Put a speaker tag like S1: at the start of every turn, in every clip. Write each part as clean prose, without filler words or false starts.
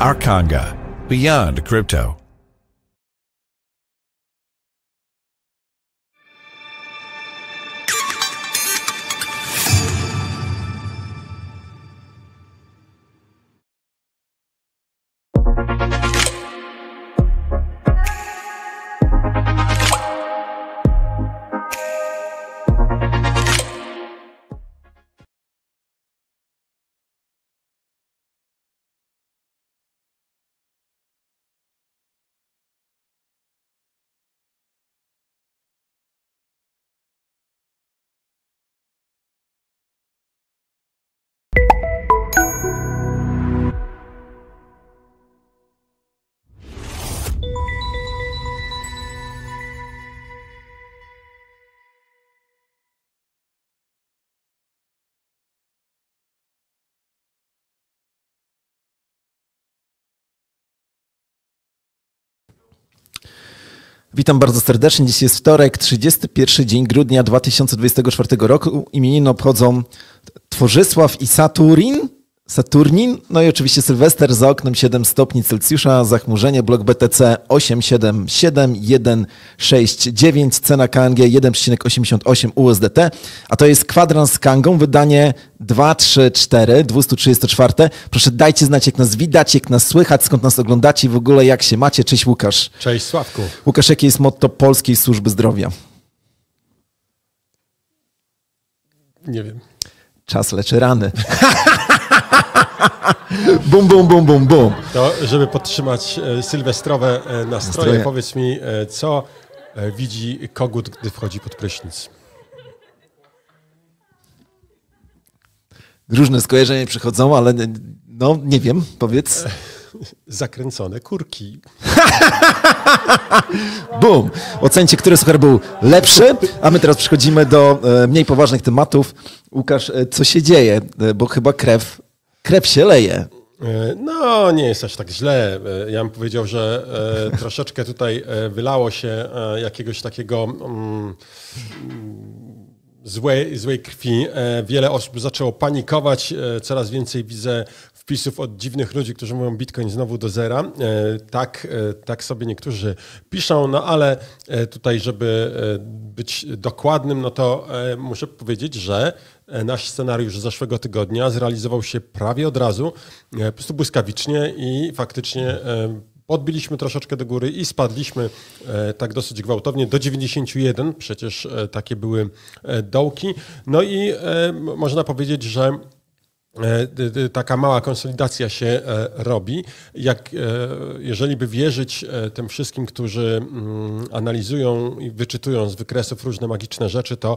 S1: Arkanga, beyond crypto.
S2: Witam bardzo serdecznie. Dziś jest wtorek, 31 dzień grudnia 2024 roku. Imieniny obchodzą Tworzysław i Saturnin. No i oczywiście Sylwester, za oknem 7 stopni Celsjusza, zachmurzenie, blok BTC 877169, cena KNG 1,88 USDT, a to jest kwadrans z Kangą, wydanie 234. Proszę dajcie znać, jak nas widać, jak nas słychać, skąd nas oglądacie i w ogóle jak się macie. Cześć Łukasz.
S3: Cześć Sławku.
S2: Łukasz, jakie jest motto Polskiej Służby Zdrowia?
S3: Nie wiem.
S2: Czas leczy rany. Bum, bum, bum, bum, bum.
S3: To, żeby podtrzymać sylwestrowe nastroje, powiedz mi, co widzi kogut, gdy wchodzi pod prysznic?
S2: Różne skojarzenia przychodzą, ale no nie wiem, powiedz.
S3: Zakręcone kurki.
S2: Bum! Ocencie, który suchar był lepszy, a my teraz przechodzimy do mniej poważnych tematów. Łukasz, co się dzieje? Bo chyba krew się leje.
S3: No, nie jest aż tak źle. Ja bym powiedział, że troszeczkę tutaj wylało się jakiegoś takiego złej krwi. Wiele osób zaczęło panikować. Coraz więcej widzę wpisów od dziwnych ludzi, którzy mówią Bitcoin znowu do zera. Tak sobie niektórzy piszą, no ale tutaj, żeby być dokładnym, no to muszę powiedzieć, że nasz scenariusz z zeszłego tygodnia zrealizował się prawie od razu, po prostu błyskawicznie i faktycznie podbiliśmy troszeczkę do góry i spadliśmy tak dosyć gwałtownie do 91, przecież takie były dołki. No i można powiedzieć, że taka mała konsolidacja się robi. Jeżeli by wierzyć tym wszystkim, którzy analizują i wyczytują z wykresów różne magiczne rzeczy, to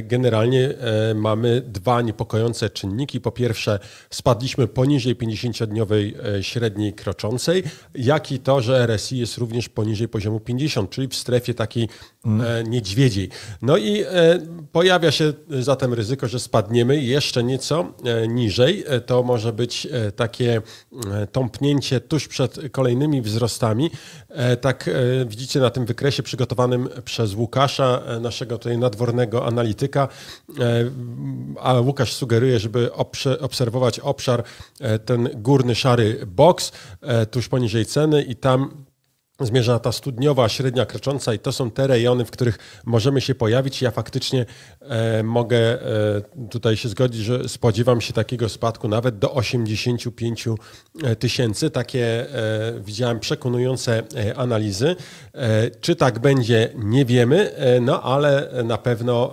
S3: generalnie mamy dwa niepokojące czynniki. Po pierwsze, spadliśmy poniżej 50-dniowej średniej kroczącej, jak i to, że RSI jest również poniżej poziomu 50, czyli w strefie takiej niedźwiedziej. No i pojawia się zatem ryzyko, że spadniemy jeszcze nieco niżej. To może być takie tąpnięcie tuż przed kolejnymi wzrostami. Tak widzicie na tym wykresie przygotowanym przez Łukasza, naszego tutaj nadwornego analityka. A Łukasz sugeruje, żeby obserwować obszar, ten górny szary boks tuż poniżej ceny i tam zmierza ta studniowa średnia krocząca i to są te rejony, w których możemy się pojawić. Ja faktycznie mogę tutaj się zgodzić, że spodziewam się takiego spadku nawet do 85 000. Takie widziałem przekonujące analizy. Czy tak będzie, nie wiemy, no ale na pewno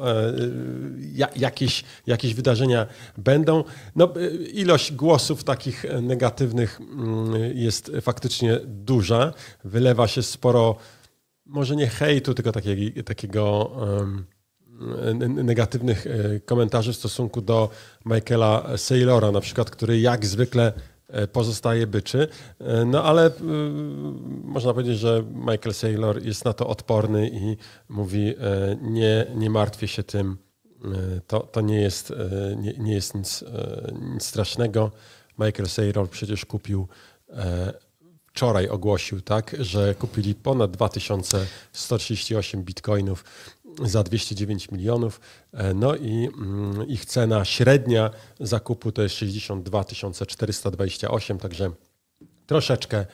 S3: jakieś wydarzenia będą. No, ilość głosów takich negatywnych jest faktycznie duża. Wylewa się sporo, może nie hejtu, tylko takiego negatywnych komentarzy w stosunku do Michaela Saylora, na przykład, który jak zwykle pozostaje byczy. No ale można powiedzieć, że Michael Saylor jest na to odporny i mówi, nie martwię się tym, to nie jest nic strasznego. Michael Saylor przecież wczoraj ogłosił, tak, że kupili ponad 2138 bitcoinów za 209 milionów. No i ich cena średnia zakupu to jest 62 428, także troszeczkę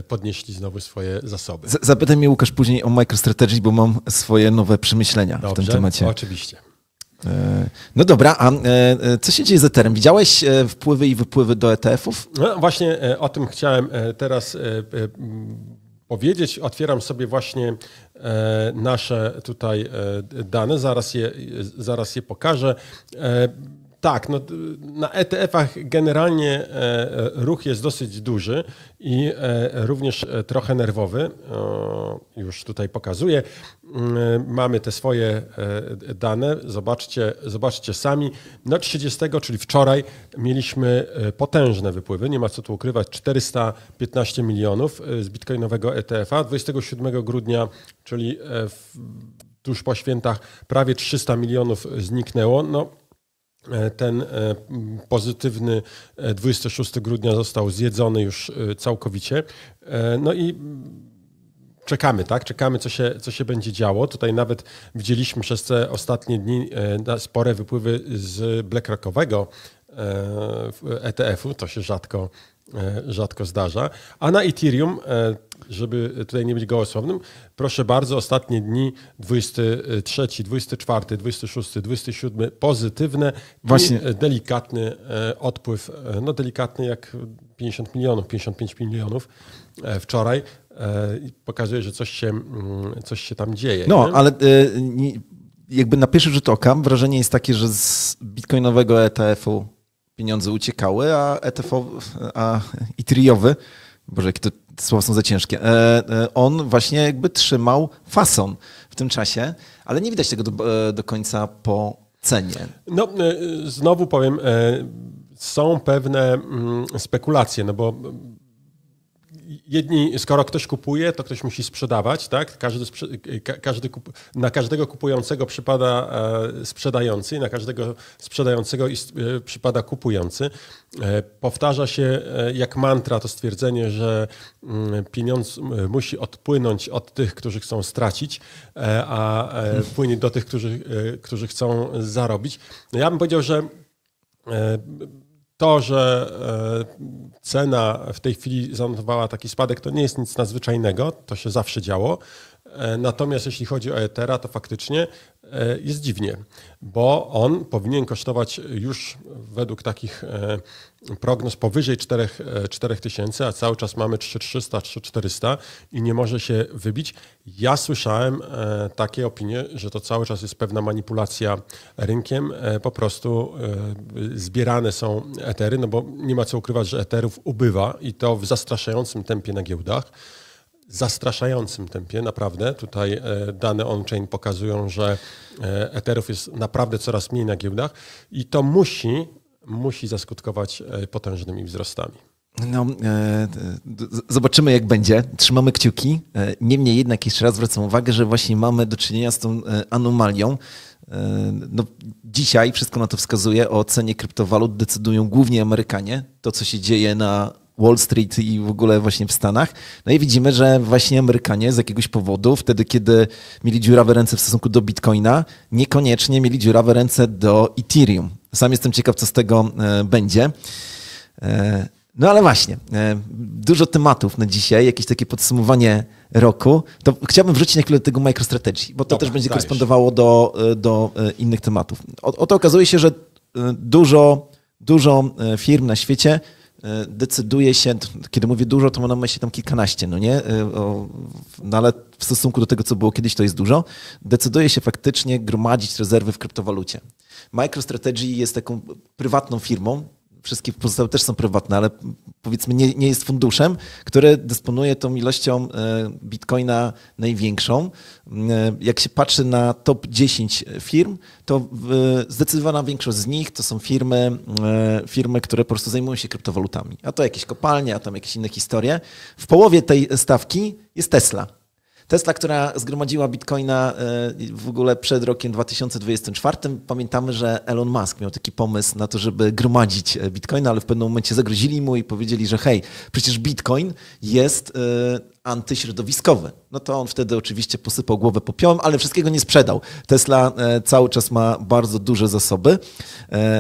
S3: podnieśli znowu swoje zasoby.
S2: Zapytaj mnie, Łukasz, później o MicroStrategy, bo mam swoje nowe przemyślenia w tym temacie.
S3: Oczywiście.
S2: No dobra, a co się dzieje z Etherem? Widziałeś wpływy i wypływy do ETF-ów?
S3: No właśnie o tym chciałem teraz powiedzieć. Otwieram sobie właśnie nasze tutaj dane, zaraz je pokażę. Tak, no, na ETF-ach generalnie ruch jest dosyć duży i również trochę nerwowy. Już tutaj pokazuję. Mamy te swoje dane, zobaczcie sami. No 30, czyli wczoraj, mieliśmy potężne wypływy, nie ma co tu ukrywać, 415 milionów z bitcoinowego ETF-a. 27 grudnia, czyli tuż po świętach, prawie 300 milionów zniknęło. No, ten pozytywny 26 grudnia został zjedzony już całkowicie. No i czekamy, tak? Czekamy, co się będzie działo. Tutaj nawet widzieliśmy przez te ostatnie dni spore wypływy z BlackRockowego ETF-u. To się rzadko zdarza. A na Ethereum, żeby tutaj nie być gołosłownym, proszę bardzo, ostatnie dni 23, 24, 26, 27 pozytywne. Właśnie. I delikatny odpływ, no delikatny jak 50 milionów, 55 milionów wczoraj. Pokazuje, że coś się tam dzieje.
S2: No,
S3: nie?
S2: ale jakby na pierwszy rzut oka wrażenie jest takie, że z bitcoinowego ETF-u pieniądze uciekały, a Etheriowy, boże, jakie to słowa są za ciężkie, on właśnie jakby trzymał fason w tym czasie, ale nie widać tego do końca po cenie.
S3: No, znowu powiem, są pewne spekulacje, no bo skoro ktoś kupuje, to ktoś musi sprzedawać, tak? Na każdego kupującego przypada sprzedający i na każdego sprzedającego przypada kupujący. Powtarza się jak mantra to stwierdzenie, że pieniądz musi odpłynąć od tych, którzy chcą stracić, a płynie do tych, którzy chcą zarobić. No ja bym powiedział, że to, że cena w tej chwili zanotowała taki spadek, to nie jest nic nadzwyczajnego, to się zawsze działo. Natomiast jeśli chodzi o Ethera, to faktycznie jest dziwnie, bo on powinien kosztować już według takich prognoz powyżej 4000, a cały czas mamy 3300, 3400 i nie może się wybić. Ja słyszałem takie opinie, że to cały czas jest pewna manipulacja rynkiem. Po prostu zbierane są Ethery, no bo nie ma co ukrywać, że Etherów ubywa i to w zastraszającym tempie na giełdach. Zastraszającym tempie, naprawdę. Tutaj dane on-chain pokazują, że Etherów jest naprawdę coraz mniej na giełdach i to musi zaskutkować potężnymi wzrostami.
S2: No, zobaczymy jak będzie. Trzymamy kciuki. Niemniej jednak jeszcze raz zwracam uwagę, że właśnie mamy do czynienia z tą anomalią. No, dzisiaj wszystko na to wskazuje, o cenie kryptowalut decydują głównie Amerykanie. To, co się dzieje na Wall Street i w ogóle właśnie w Stanach. No i widzimy, że właśnie Amerykanie z jakiegoś powodu, wtedy kiedy mieli dziurawe ręce w stosunku do Bitcoina, niekoniecznie mieli dziurawe ręce do Ethereum. Sam jestem ciekaw, co z tego będzie. No ale właśnie, dużo tematów na dzisiaj, jakieś takie podsumowanie roku. To chciałbym wrócić na chwilę do tego MicroStrategy, bo to też będzie korespondowało do innych tematów. Oto okazuje się, że dużo firm na świecie decyduje się, kiedy mówię dużo, to mam na myśli tam kilkanaście, no nie? No ale w stosunku do tego, co było kiedyś, to jest dużo. Decyduje się faktycznie gromadzić rezerwy w kryptowalucie. MicroStrategy jest taką prywatną firmą, wszystkie pozostałe też są prywatne, ale powiedzmy nie jest funduszem, który dysponuje tą ilością Bitcoina największą. Jak się patrzy na top 10 firm, to zdecydowana większość z nich to są firmy, które po prostu zajmują się kryptowalutami. A to jakieś kopalnie, a tam jakieś inne historie. W połowie tej stawki jest Tesla. Tesla, która zgromadziła Bitcoina w ogóle przed rokiem 2024. Pamiętamy, że Elon Musk miał taki pomysł na to, żeby gromadzić Bitcoina, ale w pewnym momencie zagrozili mu i powiedzieli, że hej, przecież Bitcoin jest antyśrodowiskowy. No to on wtedy oczywiście posypał głowę popiołem, ale wszystkiego nie sprzedał. Tesla cały czas ma bardzo duże zasoby,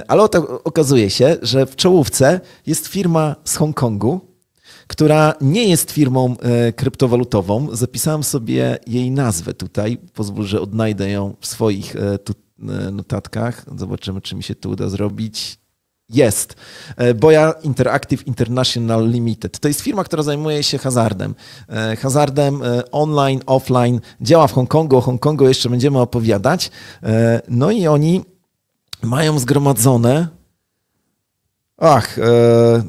S2: ale okazuje się, że w czołówce jest firma z Hongkongu, która nie jest firmą kryptowalutową. Zapisałem sobie jej nazwę tutaj. Pozwól, że odnajdę ją w swoich notatkach. Zobaczymy, czy mi się to uda zrobić. Jest. Boja Interactive International Limited. To jest firma, która zajmuje się hazardem. Hazardem online, offline. Działa w Hongkongu. O Hongkongu jeszcze będziemy opowiadać. No i oni mają zgromadzone...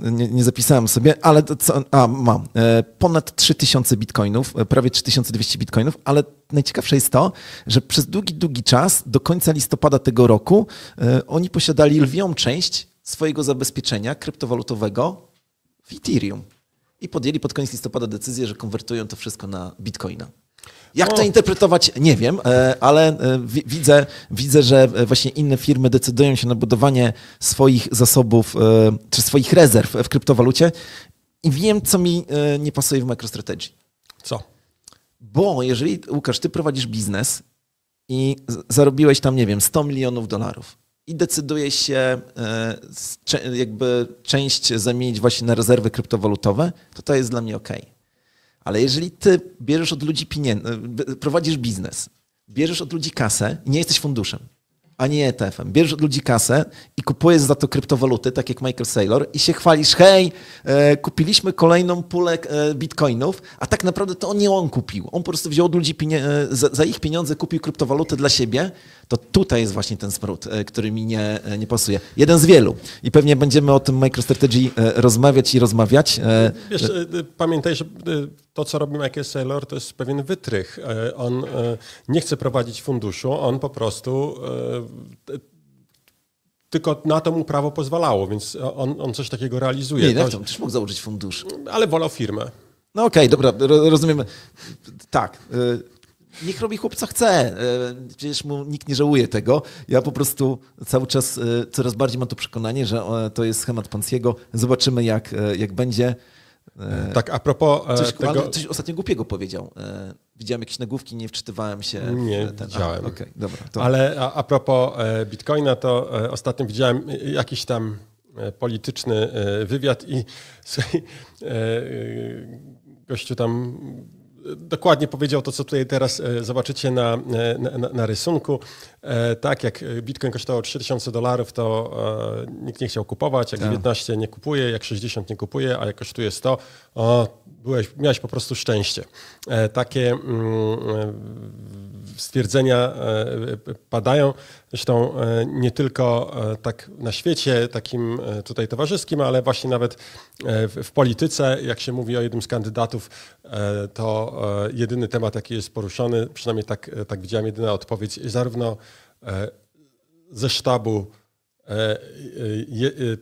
S2: nie zapisałem sobie, ale mam ponad 3000 bitcoinów, prawie 3200 bitcoinów, ale najciekawsze jest to, że przez długi czas, do końca listopada tego roku, oni posiadali lwią część swojego zabezpieczenia kryptowalutowego w Ethereum i podjęli pod koniec listopada decyzję, że konwertują to wszystko na bitcoina. Jak to interpretować? Nie wiem, ale widzę, że właśnie inne firmy decydują się na budowanie swoich zasobów czy swoich rezerw w kryptowalucie i wiem, co mi nie pasuje w MicroStrategy.
S3: Co?
S2: Bo jeżeli, Łukasz, ty prowadzisz biznes i zarobiłeś tam, nie wiem, $100 milionów i decydujesz się jakby część zamienić właśnie na rezerwy kryptowalutowe, to jest dla mnie okej. Ale jeżeli ty bierzesz od ludzi prowadzisz biznes, bierzesz od ludzi kasę i nie jesteś funduszem, ani ETF-em, bierzesz od ludzi kasę i kupujesz za to kryptowaluty, tak jak Michael Saylor i się chwalisz, hej, kupiliśmy kolejną pulę bitcoinów, a tak naprawdę to nie on kupił. On po prostu wziął od ludzi za ich pieniądze kupił kryptowaluty dla siebie, to tutaj jest właśnie ten smród, który mi nie pasuje. Jeden z wielu. I pewnie będziemy o tym MicroStrategy rozmawiać.
S3: Wiesz, pamiętaj, że to, co robi Michael Saylor, to jest pewien wytrych. On nie chce prowadzić funduszu, on po prostu tylko na to mu prawo pozwalało, więc on coś takiego realizuje.
S2: Nie, też mógł założyć fundusz.
S3: Ale wolał firmę.
S2: No okej, dobra, rozumiemy. Tak. Niech robi chłop co chce. Przecież mu nikt nie żałuje tego. Ja po prostu cały czas coraz bardziej mam to przekonanie, że to jest schemat Ponziego. Zobaczymy, jak będzie.
S3: Tak, a propos
S2: Coś ostatnio głupiego powiedział. Widziałem jakieś nagłówki, nie wczytywałem się.
S3: Nie, widziałem.
S2: Okej, dobra.
S3: Ale a propos Bitcoina, to ostatnio widziałem jakiś tam polityczny wywiad i gościu tam dokładnie powiedział to, co tutaj teraz zobaczycie na rysunku. Tak, jak Bitcoin kosztował $3000, to nikt nie chciał kupować, jak 19 nie kupuje, jak 60 nie kupuje, a jak kosztuje 100, miałeś po prostu szczęście. Takie stwierdzenia padają. Zresztą nie tylko tak na świecie, takim tutaj towarzyskim, ale właśnie nawet w polityce, jak się mówi o jednym z kandydatów, to jedyny temat, jaki jest poruszony, przynajmniej tak widziałem, jedyna odpowiedź, zarówno ze sztabu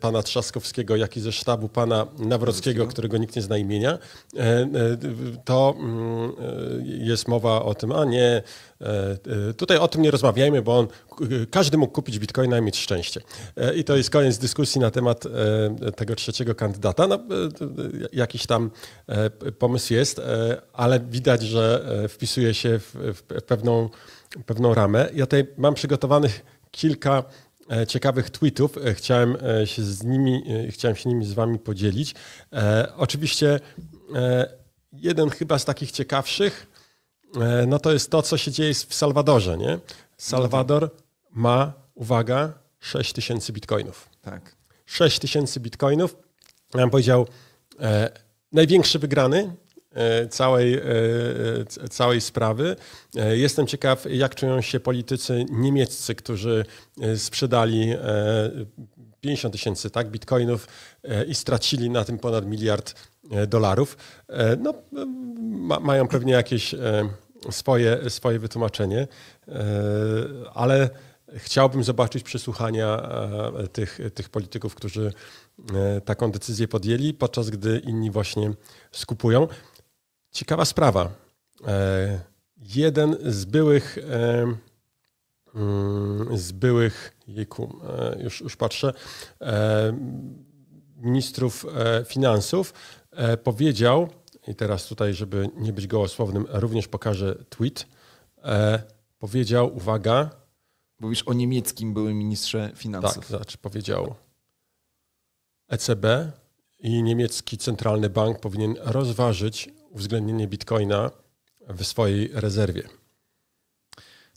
S3: pana Trzaskowskiego, jak i ze sztabu pana Nawrockiego, którego nikt nie zna imienia, to jest mowa o tym, tutaj o tym nie rozmawiajmy, bo każdy mógł kupić bitcoina i mieć szczęście. I to jest koniec dyskusji na temat tego trzeciego kandydata. No, jakiś tam pomysł jest, ale widać, że wpisuje się w pewną ramę. Ja tutaj mam przygotowanych kilka ciekawych tweetów. Chciałem się nimi z wami podzielić. Oczywiście jeden chyba z takich ciekawszych, no to jest to, co się dzieje w Salwadorze, nie? Salwador ma, uwaga, 6000 bitcoinów.
S2: Tak.
S3: 6000 bitcoinów. Ja bym powiedział, największy wygrany całej sprawy. Jestem ciekaw, jak czują się politycy niemieccy, którzy sprzedali 50 000 bitcoinów i stracili na tym ponad $1 miliard. No, mają pewnie jakieś swoje wytłumaczenie, ale chciałbym zobaczyć przesłuchania tych polityków, którzy taką decyzję podjęli, podczas gdy inni właśnie skupują. Ciekawa sprawa. Jeden z byłych już patrzę, ministrów finansów powiedział, i teraz tutaj, żeby nie być gołosłownym, również pokażę tweet, powiedział, uwaga.
S2: Mówisz o niemieckim byłym ministrze finansów.
S3: Tak, powiedział ECB i niemiecki centralny bank powinien rozważyć uwzględnienie bitcoina w swojej rezerwie.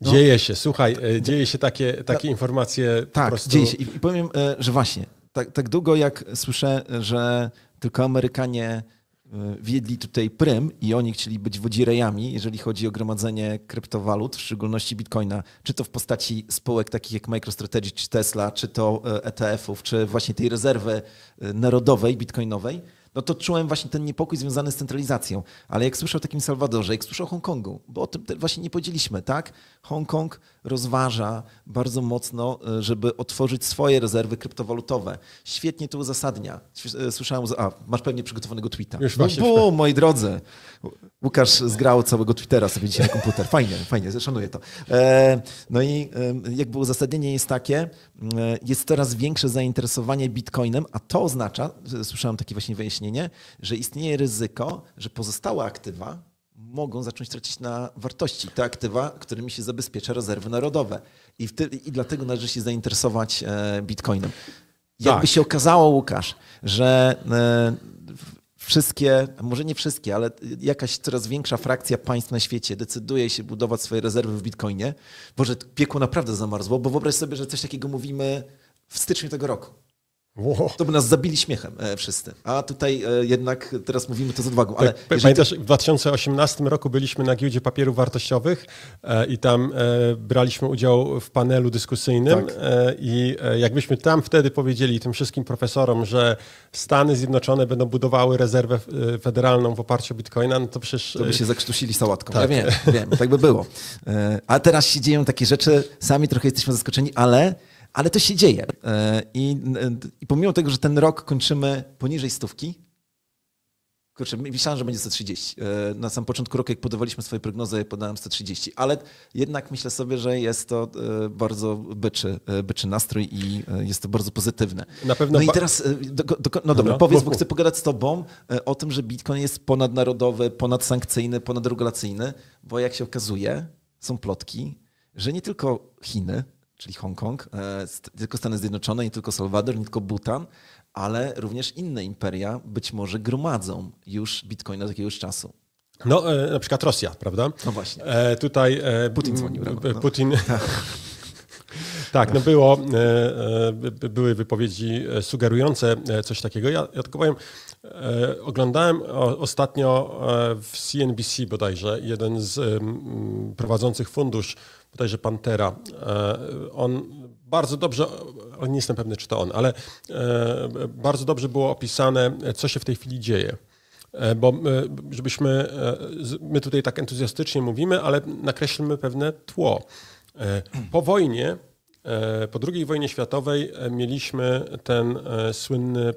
S3: Dzieje się, słuchaj, dzieje się takie informacje.
S2: Tak,
S3: po prostu...
S2: dzieje się. I powiem, że właśnie, tak długo jak słyszę, że tylko Amerykanie wiedli tutaj prym i oni chcieli być wodzirejami, jeżeli chodzi o gromadzenie kryptowalut, w szczególności bitcoina, czy to w postaci spółek takich jak MicroStrategy, czy Tesla, czy to ETF-ów, czy właśnie tej rezerwy narodowej, bitcoinowej, no to czułem właśnie ten niepokój związany z centralizacją. Ale jak słyszę o takim Salwadorze, jak słyszę o Hongkongu, bo o tym właśnie nie powiedzieliśmy, tak? Hongkong rozważa bardzo mocno, żeby otworzyć swoje rezerwy kryptowalutowe. Świetnie to uzasadnia. Słyszałem, masz pewnie przygotowanego tweeta.
S3: Już właśnie.
S2: Moi drodzy. Łukasz zgrał całego Twittera sobie dzisiaj na komputer. Fajnie, szanuję to. No i jakby uzasadnienie jest takie, jest coraz większe zainteresowanie bitcoinem, a to oznacza, słyszałem takie właśnie wyjaśnienie, że istnieje ryzyko, że pozostałe aktywa mogą zacząć tracić na wartości. Te aktywa, którymi się zabezpiecza rezerwy narodowe. I dlatego należy się zainteresować bitcoinem. Jakby się okazało, Łukasz, że wszystkie, może nie wszystkie, ale jakaś coraz większa frakcja państw na świecie decyduje się budować swoje rezerwy w bitcoinie, Boże, piekło naprawdę zamarzło, bo wyobraź sobie, że coś takiego mówimy w styczniu tego roku.
S3: Wow.
S2: To by nas zabili śmiechem wszyscy. A tutaj jednak teraz mówimy to z odwagą. Ale
S3: pamiętasz, w 2018 roku byliśmy na giełdzie papierów wartościowych i tam braliśmy udział w panelu dyskusyjnym i jakbyśmy tam wtedy powiedzieli tym wszystkim profesorom, że Stany Zjednoczone będą budowały rezerwę federalną w oparciu o bitcoina, no to przecież...
S2: To by się zakrztusili sałatką.
S3: Tak.
S2: Ja wiem, tak by było. A teraz się dzieją takie rzeczy, sami trochę jesteśmy zaskoczeni, ale to się dzieje. I pomimo tego, że ten rok kończymy poniżej 100, kurczę, myślałem, że będzie 130. Na samym początku roku, jak podawaliśmy swoje prognozy, podałem 130, ale jednak myślę sobie, że jest to bardzo byczy nastrój i jest to bardzo pozytywne.
S3: Na pewno
S2: no i teraz, powiedz, bo chcę pogadać z tobą o tym, że Bitcoin jest ponadnarodowy, ponadsankcyjny, ponadregulacyjny, bo jak się okazuje, są plotki, że nie tylko Chiny, czyli Hongkong, nie tylko Stany Zjednoczone, nie tylko Salwador, nie tylko Bhutan, ale również inne imperia być może gromadzą już bitcoin od jakiegoś czasu.
S3: No, na przykład Rosja, prawda?
S2: No właśnie.
S3: Tutaj
S2: Putin dzwonił.
S3: Putin... Tak, no były wypowiedzi sugerujące coś takiego. Ja tylko powiem, oglądałem ostatnio w CNBC bodajże jeden z prowadzących fundusz, bodajże Pantera. On bardzo dobrze, nie jestem pewny, czy to on, ale bardzo dobrze było opisane, co się w tej chwili dzieje. Bo my tutaj tak entuzjastycznie mówimy, ale nakreślmy pewne tło. Po wojnie, po II wojnie światowej mieliśmy ten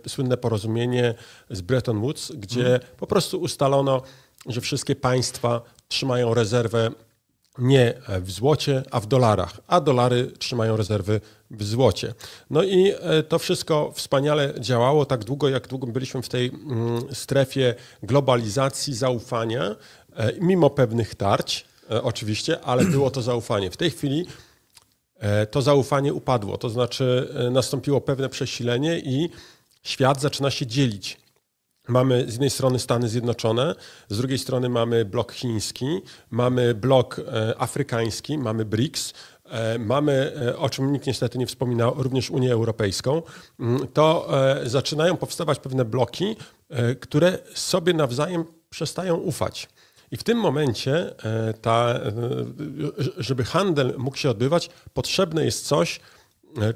S3: słynne porozumienie z Bretton Woods, gdzie po prostu ustalono, że wszystkie państwa trzymają rezerwę nie w złocie, a w dolarach, a dolary trzymają rezerwy w złocie. No i to wszystko wspaniale działało tak długo, jak długo byliśmy w tej strefie globalizacji, zaufania, mimo pewnych tarć oczywiście, ale było to zaufanie. W tej chwili to zaufanie upadło, to znaczy nastąpiło pewne przesilenie i świat zaczyna się dzielić. Mamy z jednej strony Stany Zjednoczone, z drugiej strony mamy blok chiński, mamy blok afrykański, mamy BRICS, mamy, o czym nikt niestety nie wspominał, również Unię Europejską. To zaczynają powstawać pewne bloki, które sobie nawzajem przestają ufać. I w tym momencie, żeby handel mógł się odbywać, potrzebne jest coś,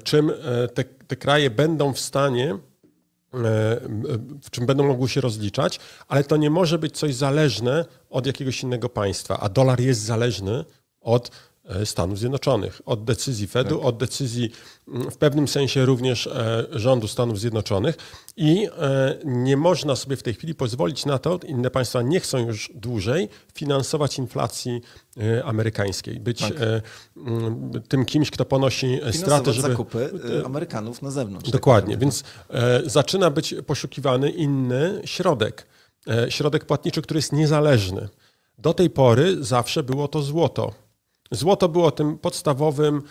S3: czym te kraje będą w stanie, w czym będą mogły się rozliczać, ale to nie może być coś zależne od jakiegoś innego państwa, a dolar jest zależny od Stanów Zjednoczonych, od decyzji Fedu, tak, od decyzji w pewnym sensie również rządu Stanów Zjednoczonych i nie można sobie w tej chwili pozwolić na to, inne państwa nie chcą już dłużej finansować inflacji amerykańskiej, być tak, tym kimś, kto ponosi straty, żeby...
S2: zakupy Amerykanów na zewnątrz.
S3: Dokładnie, tak, więc zaczyna być poszukiwany inny środek płatniczy, który jest niezależny. Do tej pory zawsze było to złoto. Złoto było tym podstawowym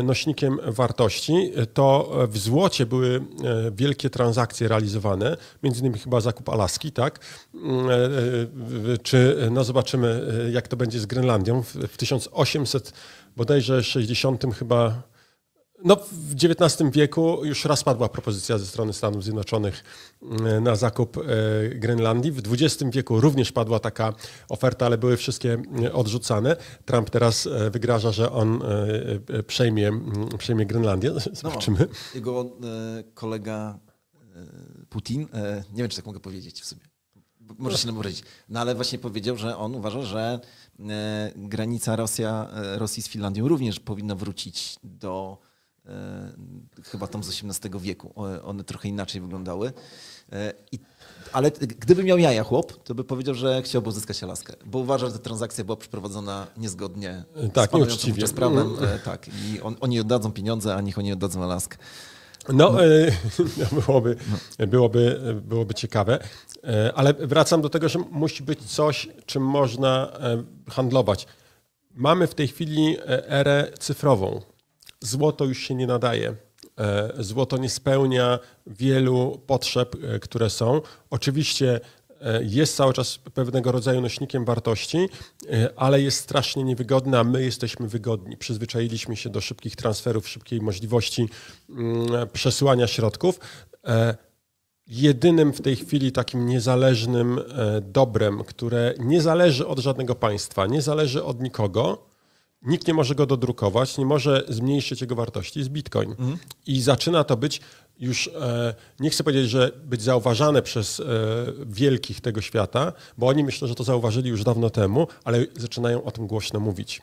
S3: nośnikiem wartości. To w złocie były wielkie transakcje realizowane, między innymi chyba zakup Alaski, tak? Czy zobaczymy, jak to będzie z Grenlandią. W 1800 bodajże 60 chyba. W XIX wieku już raz padła propozycja ze strony Stanów Zjednoczonych na zakup Grenlandii. W XX wieku również padła taka oferta, ale były wszystkie odrzucane. Trump teraz wygraża, że on przejmie Grenlandię. Zobaczymy.
S2: Jego kolega Putin, nie wiem, czy tak mogę powiedzieć w sumie. Może się nam obrazić. Ale właśnie powiedział, że on uważa, że granica Rosji z Finlandią również powinna wrócić do chyba tam z XVIII wieku. One trochę inaczej wyglądały. Ale gdyby miał jaja chłop, to by powiedział, że chciałby uzyskać Alaskę, bo uważa, że ta transakcja była przeprowadzona niezgodnie z panującym prawem. Tak, i oni oddadzą pieniądze, a niech oni oddadzą Alaskę.
S3: Byłoby ciekawe, ale wracam do tego, że musi być coś, czym można handlować. Mamy w tej chwili erę cyfrową. Złoto już się nie nadaje. Złoto nie spełnia wielu potrzeb, które są. Oczywiście jest cały czas pewnego rodzaju nośnikiem wartości, ale jest strasznie niewygodne, a my jesteśmy wygodni. Przyzwyczailiśmy się do szybkich transferów, szybkiej możliwości przesyłania środków. Jedynym w tej chwili takim niezależnym dobrem, które nie zależy od żadnego państwa, nie zależy od nikogo, nikt nie może go dodrukować, nie może zmniejszyć jego wartości, jest Bitcoin. I zaczyna to być już, nie chcę powiedzieć, że być zauważane przez wielkich tego świata, bo oni myślę, że to zauważyli już dawno temu, ale zaczynają o tym głośno mówić.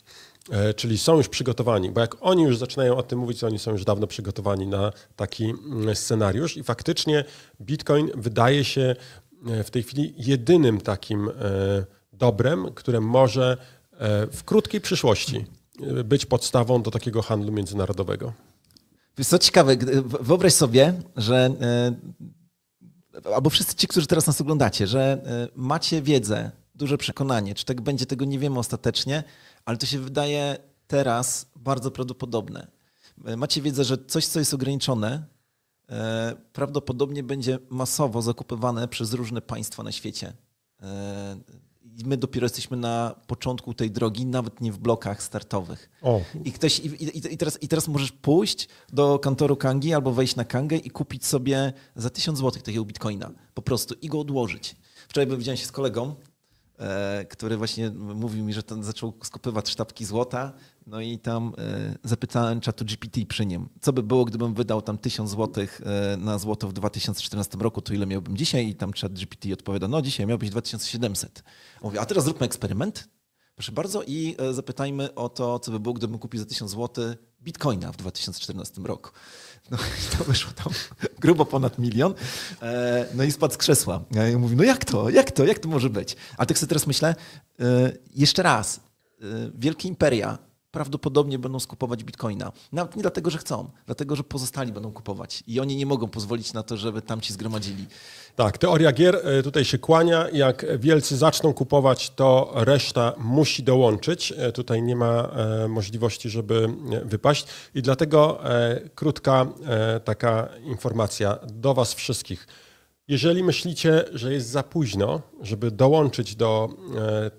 S3: Czyli są już przygotowani, bo jak oni już zaczynają o tym mówić, to oni są już dawno przygotowani na taki scenariusz i faktycznie Bitcoin wydaje się w tej chwili jedynym takim dobrem, które może w krótkiej przyszłości być podstawą do takiego handlu międzynarodowego.
S2: Co ciekawe, wyobraź sobie, że albo wszyscy ci, którzy teraz nas oglądacie, że macie wiedzę, duże przekonanie, czy tak będzie, tego nie wiemy ostatecznie, ale to się wydaje teraz bardzo prawdopodobne. Macie wiedzę, że coś, co jest ograniczone, prawdopodobnie będzie masowo zakupywane przez różne państwa na świecie. I my dopiero jesteśmy na początku tej drogi, nawet nie w blokach startowych. I teraz możesz pójść do kantoru Kangi albo wejść na Kangę i kupić sobie za 1000 zł takiego bitcoina. Po prostu i go odłożyć. Wczoraj widziałem się z kolegą, który właśnie mówił mi, że ten zaczął skopywać sztabki złota, no i tam zapytałem ChatGPT przy nim, co by było, gdybym wydał tam 1000 zł na złoto w 2014 roku, to ile miałbym dzisiaj? I tam ChatGPT odpowiada, no dzisiaj miałbyś 2700. Mówię, a teraz zróbmy eksperyment, proszę bardzo, i zapytajmy o to, co by było, gdybym kupił za 1000 zł bitcoina w 2014 roku. No i to wyszło tam grubo ponad 1 000 000. No i spadł z krzesła. Ja mówię, no jak to może być? Ale tak sobie teraz myślę, jeszcze raz, wielkie imperia prawdopodobnie będą skupować bitcoina. Nawet nie dlatego, że chcą, dlatego, że pozostali będą kupować. I oni nie mogą pozwolić na to, żeby tamci zgromadzili.
S3: Tak, teoria gier tutaj się kłania. Jak wielcy zaczną kupować, to reszta musi dołączyć. Tutaj nie ma możliwości, żeby wypaść. I dlatego krótka taka informacja do was wszystkich. Jeżeli myślicie, że jest za późno, żeby dołączyć do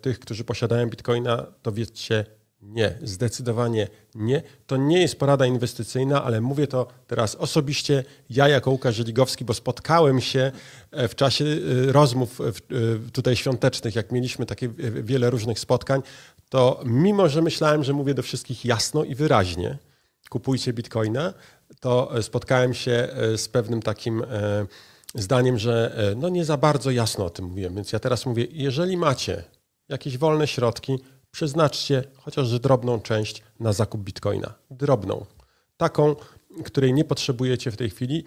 S3: tych, którzy posiadają bitcoina, to wiedzcie, nie, zdecydowanie nie. To nie jest porada inwestycyjna, ale mówię to teraz osobiście, ja jako Łukasz Żeligowski, bo spotkałem się w czasie rozmów tutaj świątecznych, jak mieliśmy takie wiele różnych spotkań, to mimo, że myślałem, że mówię do wszystkich jasno i wyraźnie, kupujcie bitcoina, to spotkałem się z pewnym takim zdaniem, że no nie za bardzo jasno o tym mówiłem. Więc ja teraz mówię, jeżeli macie jakieś wolne środki, przeznaczcie chociaż drobną część na zakup bitcoina. Drobną. Taką, której nie potrzebujecie w tej chwili.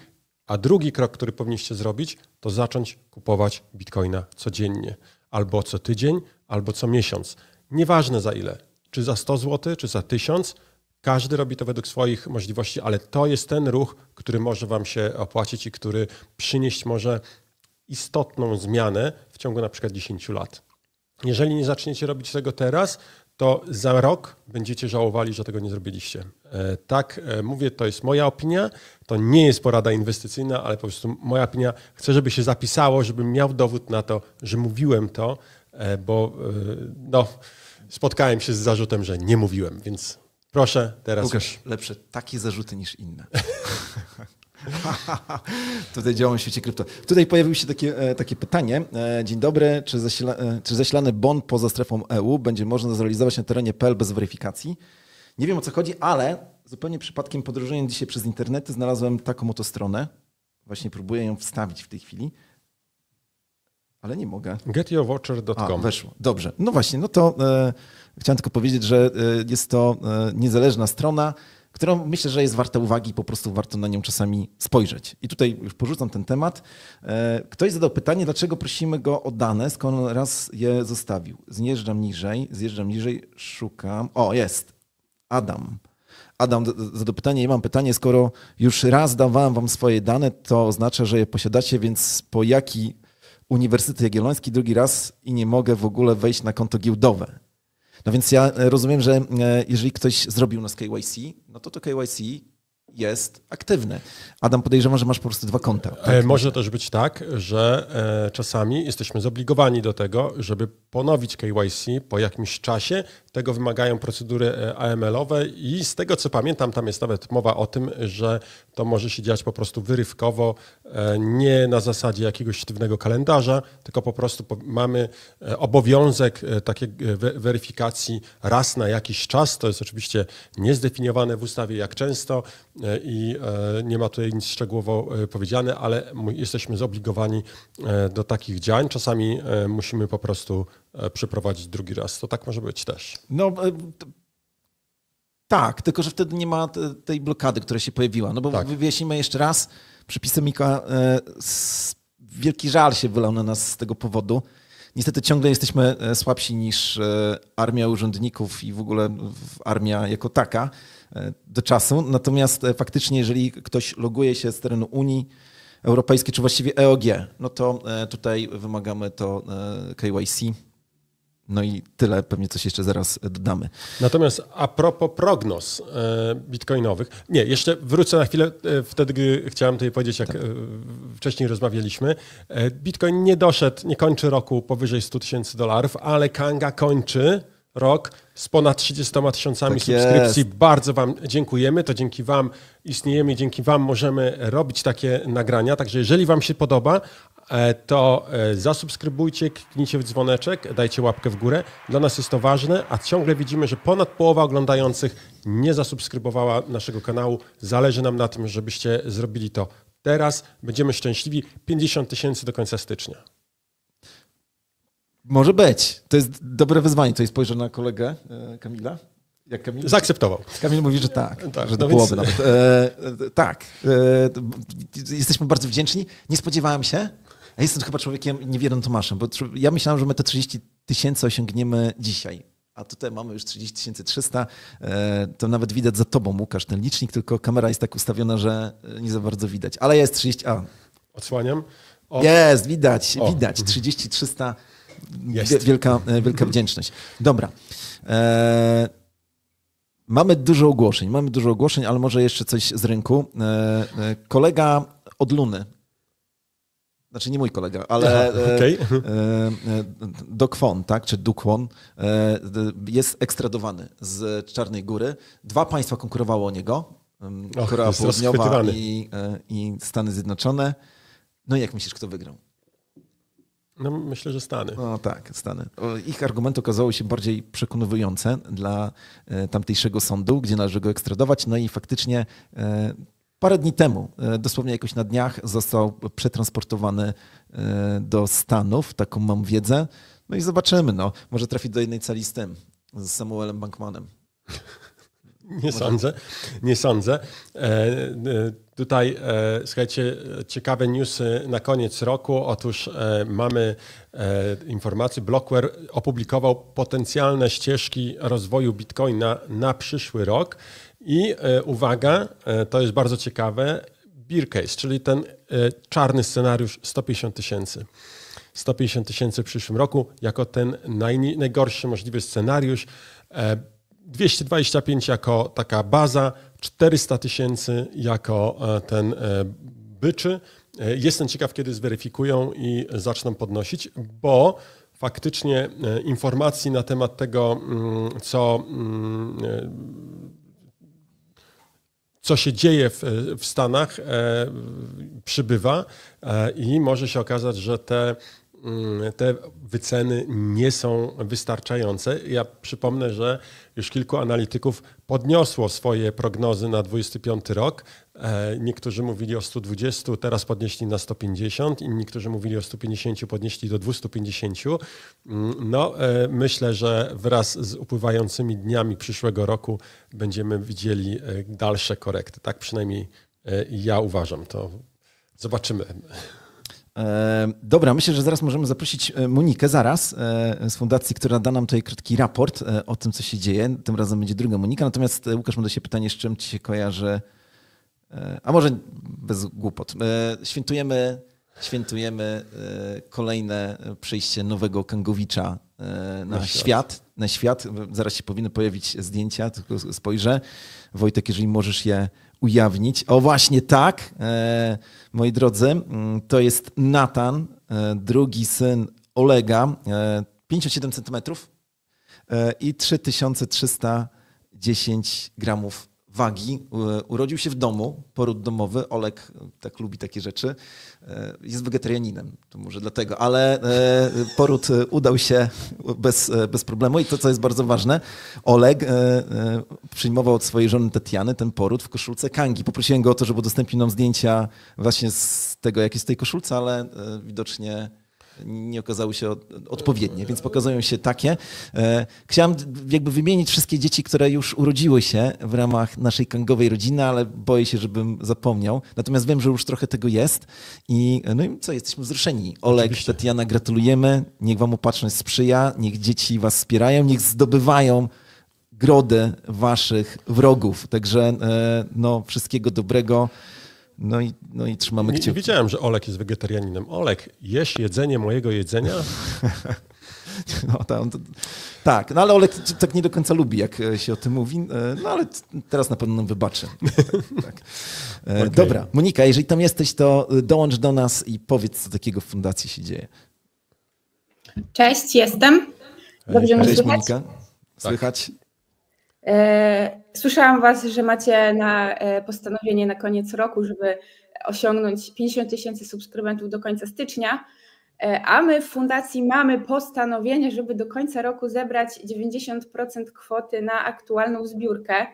S3: A drugi krok, który powinniście zrobić, to zacząć kupować bitcoina codziennie. Albo co tydzień, albo co miesiąc. Nieważne za ile. Czy za 100 zł, czy za 1000. Każdy robi to według swoich możliwości, ale to jest ten ruch, który może wam się opłacić i który przynieść może istotną zmianę w ciągu na przykład 10 lat. Jeżeli nie zaczniecie robić tego teraz, to za rok będziecie żałowali, że tego nie zrobiliście. Tak, mówię, to jest moja opinia, to nie jest porada inwestycyjna, ale po prostu moja opinia. Chcę, żeby się zapisało, żebym miał dowód na to, że mówiłem to, bo spotkałem się z zarzutem, że nie mówiłem, więc proszę teraz.
S2: Łukasz, lepsze takie zarzuty niż inne. Tutaj działam w świecie krypto. Tutaj pojawiło się takie pytanie. Dzień dobry, czy zasilany bon poza strefą EU będzie można zrealizować na terenie PL bez weryfikacji? Nie wiem, o co chodzi, ale zupełnie przypadkiem podróżując dzisiaj przez internety znalazłem taką oto stronę. Właśnie próbuję ją wstawić w tej chwili, ale nie mogę.
S3: Getyourvoucher.com.
S2: Weszło. Dobrze. No właśnie, no to chciałem tylko powiedzieć, że jest to niezależna strona, którą myślę, że jest warta uwagi i po prostu warto na nią czasami spojrzeć. I tutaj już porzucam ten temat. Ktoś zadał pytanie, dlaczego prosimy go o dane, skoro on raz je zostawił. Zjeżdżam niżej, szukam. O, jest. Adam zadał pytanie, ja mam pytanie, skoro już raz dawałem wam swoje dane, to oznacza, że je posiadacie, więc po jaki Uniwersytet Jagielloński drugi raz i nie mogę w ogóle wejść na konto giełdowe. No więc ja rozumiem, że jeżeli ktoś zrobił nas KYC, no to KYC jest aktywny. Adam, podejrzewam, że masz po prostu 2 konta. Tak?
S3: Może też być tak, że czasami jesteśmy zobligowani do tego, żeby ponowić KYC po jakimś czasie. Tego wymagają procedury AML-owe i z tego, co pamiętam, tam jest nawet mowa o tym, że to może się dziać po prostu wyrywkowo, nie na zasadzie jakiegoś sztywnego kalendarza, tylko po prostu mamy obowiązek takiej weryfikacji raz na jakiś czas. To jest oczywiście niezdefiniowane w ustawie, jak często i nie ma tutaj nic szczegółowo powiedziane, ale jesteśmy zobligowani do takich działań. Czasami musimy po prostu przeprowadzić drugi raz. To tak może być też.
S2: No tak, tylko że wtedy nie ma tej blokady, która się pojawiła. No bo
S3: tak.
S2: Wyjaśnimy jeszcze raz, przepisy Mika, wielki żal się wylał na nas z tego powodu. Niestety ciągle jesteśmy słabsi niż armia urzędników i w ogóle armia jako taka do czasu. Natomiast faktycznie, jeżeli ktoś loguje się z terenu Unii Europejskiej, czy właściwie EOG, no to tutaj wymagamy to KYC. No i tyle, pewnie coś jeszcze zaraz dodamy.
S3: Natomiast a propos prognoz bitcoinowych, nie, jeszcze wrócę na chwilę, wtedy gdy chciałem tutaj powiedzieć, jak wcześniej rozmawialiśmy. Bitcoin nie kończy roku powyżej $100,000, ale Kanga kończy rok z ponad 30 tysiącami subskrypcji.
S2: Jest.
S3: Bardzo wam dziękujemy, to dzięki wam istniejemy i dzięki wam możemy robić takie nagrania, także jeżeli wam się podoba, to zasubskrybujcie, kliknijcie w dzwoneczek, dajcie łapkę w górę. Dla nas jest to ważne, a ciągle widzimy, że ponad połowa oglądających nie zasubskrybowała naszego kanału. Zależy nam na tym, żebyście zrobili to teraz. Będziemy szczęśliwi. 50 tysięcy do końca stycznia.
S2: Może być. To jest dobre wyzwanie. Tutaj spojrzę na kolegę Kamila. Jak Kamil?
S3: Zaakceptował.
S2: Kamil mówi, że tak,
S3: tak
S2: że do połowy nawet. Tak. Jesteśmy bardzo wdzięczni. Nie spodziewałem się. Ja jestem chyba człowiekiem niewiernym Tomaszem, bo ja myślałem, że my te 30 tysięcy osiągniemy dzisiaj. A tutaj mamy już 30 300. To nawet widać za tobą, Łukasz, ten licznik, tylko kamera jest tak ustawiona, że nie za bardzo widać. Ale jest 30.
S3: Odsłaniam.
S2: Jest, widać. 30 300. Wielka wdzięczność. Dobra. Mamy dużo ogłoszeń, ale może jeszcze coś z rynku. Kolega od Luny, znaczy nie mój kolega, ale Dokwon, tak, czy Dukwon, jest ekstradowany z Czarnej Góry. 2 państwa konkurowało o niego, Korea Południowa i Stany Zjednoczone. No i jak myślisz, kto wygrał?
S3: No, myślę, że Stany.
S2: No tak, Stany. Ich argumenty okazały się bardziej przekonujące dla tamtejszego sądu, gdzie należy go ekstradować. No i faktycznie parę dni temu, dosłownie jakoś na dniach, został przetransportowany do Stanów. Taką mam wiedzę. No i zobaczymy. No. Może trafi do jednej celi z tym, z Samuelem Bankmanem.
S3: Nie sądzę. Tutaj, słuchajcie, ciekawe newsy na koniec roku. Otóż mamy informację, Blockware opublikował potencjalne ścieżki rozwoju Bitcoina na przyszły rok i uwaga, to jest bardzo ciekawe, bear case, czyli ten czarny scenariusz 150 tysięcy. 150 tysięcy w przyszłym roku jako ten najgorszy możliwy scenariusz. 225 jako taka baza, 400 000 jako ten byczy. Jestem ciekaw, kiedy zweryfikują i zaczną podnosić, bo faktycznie informacji na temat tego, co się dzieje w Stanach, przybywa i może się okazać, że te wyceny nie są wystarczające. Ja przypomnę, że już kilku analityków podniosło swoje prognozy na 25 rok. Niektórzy mówili o 120, teraz podnieśli na 150, inni, którzy mówili o 150, podnieśli do 250. Myślę, że wraz z upływającymi dniami przyszłego roku będziemy widzieli dalsze korekty. Tak przynajmniej ja uważam. To zobaczymy.
S2: Dobra, myślę, że zaraz możemy zaprosić Monikę z fundacji, która da nam tutaj krótki raport o tym, co się dzieje. Tym razem będzie druga Monika. Natomiast Łukasz, mam do siebie pytanie, z czym ci się kojarzy, a może bez głupot. Świętujemy kolejne przyjście nowego Kangowicza na świat. Zaraz się powinny pojawić zdjęcia, tylko spojrzę. Wojtek, jeżeli możesz je ujawnić. O właśnie tak, moi drodzy, to jest Natan, drugi syn Olega, 57 cm i 3310 gramów wagi. Urodził się w domu, poród domowy. Oleg tak lubi takie rzeczy. Jest wegetarianinem, to może dlatego, ale poród udał się bez problemu i to, co jest bardzo ważne, Oleg przyjmował od swojej żony Tatiany ten poród w koszulce Kangi. Poprosiłem go o to, żeby udostępnił nam zdjęcia właśnie z tego, jak jest w tej koszulce, ale widocznie nie okazały się odpowiednie, więc pokazują się takie. Chciałem jakby wymienić wszystkie dzieci, które już urodziły się w ramach naszej kangowej rodziny, ale boję się, żebym zapomniał. Natomiast wiem, że już trochę tego jest i co, jesteśmy wzruszeni. Oleg, oczywiście. Tatiana, gratulujemy. Niech wam opatrzność sprzyja, niech dzieci was wspierają, niech zdobywają grody waszych wrogów. Także wszystkiego dobrego. No i trzymamy kciuki.
S3: Nie wiedziałem, że Oleg jest wegetarianinem. Oleg, jesz jedzenie mojego jedzenia?
S2: Tak, ale Oleg tak nie do końca lubi, jak się o tym mówi, ale teraz na pewno nam wybaczy. Tak. Okay. Dobra, Monika, jeżeli tam jesteś, to dołącz do nas i powiedz, co takiego w fundacji się dzieje.
S4: Cześć, jestem. Dobrze mnie słychać?
S2: Monika. Słychać?
S4: Słyszałam was, że macie postanowienie na koniec roku, żeby osiągnąć 50 000 subskrybentów do końca stycznia, a my w fundacji mamy postanowienie, żeby do końca roku zebrać 90% kwoty na aktualną zbiórkę.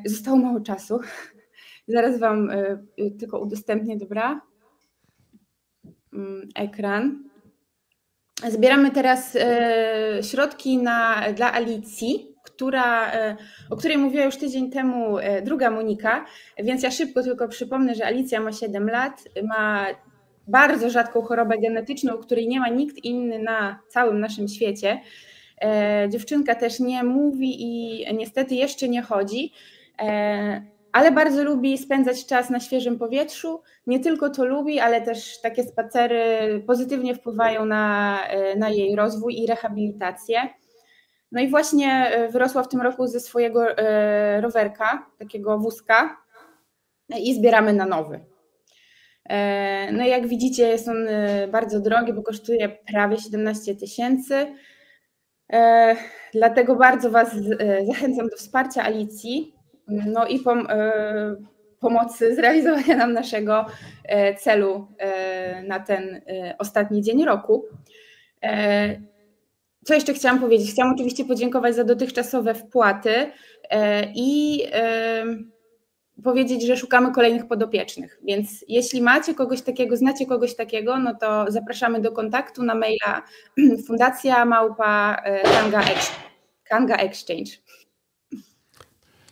S4: Zostało mało czasu. Zaraz wam tylko udostępnię, dobra? Ekran. Zbieramy teraz środki dla Alicji, o której mówiła już tydzień temu druga Monika, więc ja szybko tylko przypomnę, że Alicja ma 7 lat, ma bardzo rzadką chorobę genetyczną, o której nie ma nikt inny na całym naszym świecie. Dziewczynka też nie mówi i niestety jeszcze nie chodzi, ale bardzo lubi spędzać czas na świeżym powietrzu. Nie tylko to lubi, ale też takie spacery pozytywnie wpływają na jej rozwój i rehabilitację. No i właśnie wyrosła w tym roku ze swojego rowerka, takiego wózka i zbieramy na nowy. No i jak widzicie, jest on bardzo drogi, bo kosztuje prawie 17 000. Dlatego bardzo was zachęcam do wsparcia Alicji, no i pomocy zrealizowania nam naszego celu na ten ostatni dzień roku. Co jeszcze chciałam powiedzieć? Chciałam oczywiście podziękować za dotychczasowe wpłaty i powiedzieć, że szukamy kolejnych podopiecznych. Więc jeśli macie kogoś takiego, znacie kogoś takiego, no to zapraszamy do kontaktu na maila fundacja@kanga Exchange.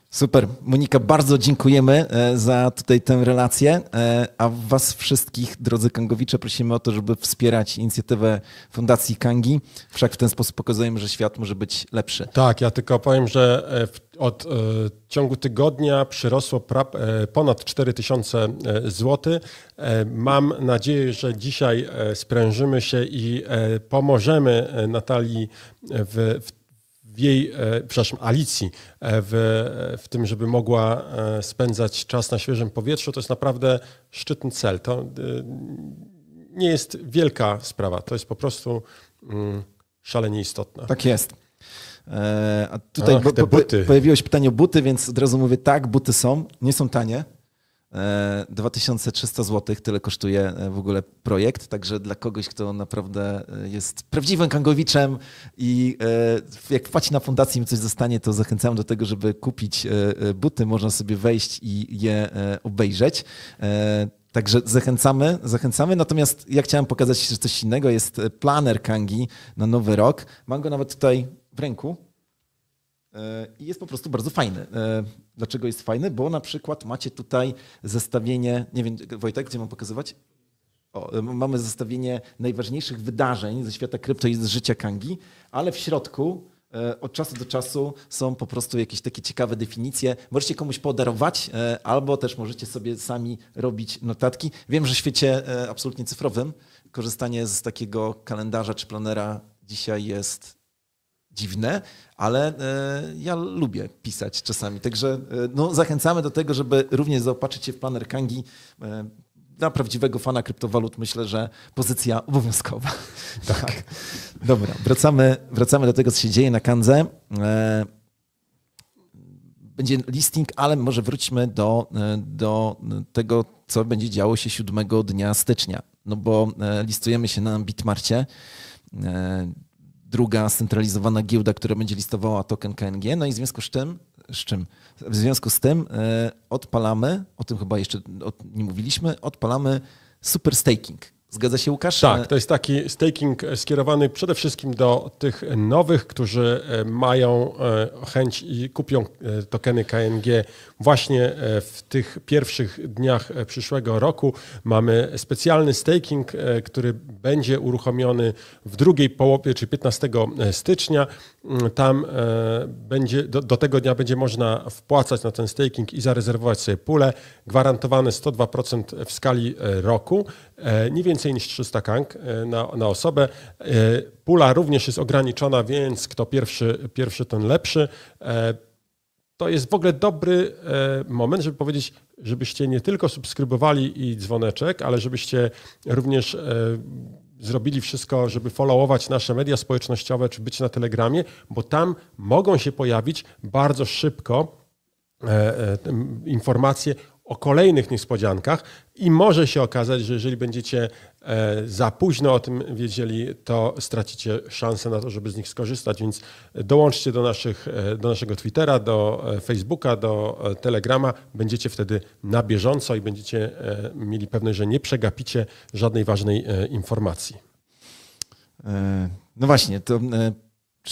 S2: Super. Monika, bardzo dziękujemy za tutaj tę relację, a was wszystkich, drodzy Kangowicze, prosimy o to, żeby wspierać inicjatywę Fundacji Kangi. Wszak w ten sposób pokazujemy, że świat może być lepszy.
S3: Tak, ja tylko powiem, że od ciągu tygodnia przyrosło ponad 4000 zł. Mam nadzieję, że dzisiaj sprężymy się i pomożemy Natalii w Alicji w tym, żeby mogła spędzać czas na świeżym powietrzu, to jest naprawdę szczytny cel. To nie jest wielka sprawa, to jest po prostu szalenie istotne.
S2: Tak jest. A tutaj pojawiło się pytanie o buty, więc od razu mówię tak, buty są, nie są tanie. 2300 zł, tyle kosztuje w ogóle projekt, także dla kogoś, kto naprawdę jest prawdziwym kangowiczem i jak wpłaci na fundację i mi coś zostanie, to zachęcam do tego, żeby kupić buty, można sobie wejść i je obejrzeć. Także zachęcamy. Natomiast ja chciałem pokazać jeszcze coś innego, jest planer Kangi na nowy rok. Mam go nawet tutaj w ręku. I jest po prostu bardzo fajny. Dlaczego jest fajny? Bo na przykład macie tutaj zestawienie, nie wiem, Wojtek, gdzie mam pokazywać? Mamy zestawienie najważniejszych wydarzeń ze świata krypto i z życia Kangi, ale w środku od czasu do czasu są po prostu jakieś takie ciekawe definicje. Możecie komuś podarować, albo też możecie sobie sami robić notatki. Wiem, że w świecie absolutnie cyfrowym korzystanie z takiego kalendarza czy planera dzisiaj jest dziwne, ale ja lubię pisać czasami. Także zachęcamy do tego, żeby również zaopatrzyć się w planer Kangi. Dla prawdziwego fana kryptowalut myślę, że pozycja obowiązkowa. Tak. Dobra, wracamy do tego, co się dzieje na Kandze. Będzie listing, ale może wróćmy do tego, co będzie działo się 7 dnia stycznia. No bo listujemy się na Bitmarcie. Druga scentralizowana giełda, która będzie listowała token KNG. No i w związku z tym odpalamy, o tym chyba jeszcze nie mówiliśmy, odpalamy super staking. Zgadza się, Łukasz?
S3: Tak, to jest taki staking skierowany przede wszystkim do tych nowych, którzy mają chęć i kupią tokeny KNG właśnie w tych pierwszych dniach przyszłego roku. Mamy specjalny staking, który będzie uruchomiony w drugiej połowie, czyli 15 stycznia. Tam będzie, do tego dnia będzie można wpłacać na ten staking i zarezerwować sobie pulę. Gwarantowane 102% w skali roku. Nie więcej niż 300 kang na osobę. Pula również jest ograniczona, więc kto pierwszy, ten lepszy. To jest w ogóle dobry moment, żeby powiedzieć, żebyście nie tylko subskrybowali i dzwoneczek, ale żebyście również zrobili wszystko, żeby followować nasze media społecznościowe, czy być na Telegramie, bo tam mogą się pojawić bardzo szybko informacje o kolejnych niespodziankach i może się okazać, że jeżeli będziecie za późno o tym wiedzieli, to stracicie szansę na to, żeby z nich skorzystać, więc dołączcie do naszego Twittera, do Facebooka, do Telegrama, będziecie wtedy na bieżąco i będziecie mieli pewność, że nie przegapicie żadnej ważnej informacji.
S2: No właśnie, to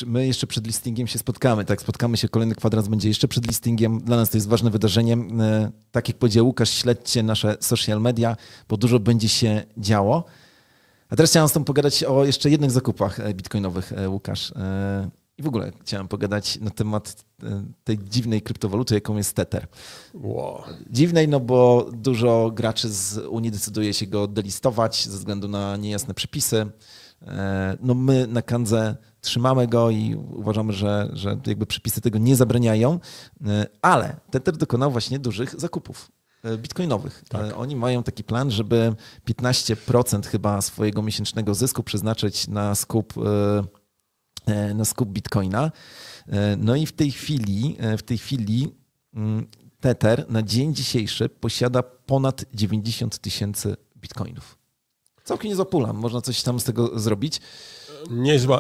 S2: my jeszcze przed listingiem się spotkamy. Tak, spotkamy się, kolejny kwadrans będzie jeszcze przed listingiem. Dla nas to jest ważne wydarzenie. Tak jak powiedział Łukasz, śledźcie nasze social media, bo dużo będzie się działo. A teraz chciałem z tobą pogadać o jeszcze jednych zakupach bitcoinowych, Łukasz. I w ogóle chciałem pogadać na temat tej dziwnej kryptowaluty, jaką jest Tether.
S3: Wow.
S2: Dziwnej, no bo dużo graczy z Unii decyduje się go delistować ze względu na niejasne przepisy. No my na Kandze trzymamy go i uważamy, że jakby przepisy tego nie zabraniają, ale Tether dokonał właśnie dużych zakupów bitcoinowych. Tak. Oni mają taki plan, żeby 15% chyba swojego miesięcznego zysku przeznaczyć na skup bitcoina. No i w tej chwili Tether na dzień dzisiejszy posiada ponad 90 000 bitcoinów. Całkiem niezła pula, można coś tam z tego zrobić.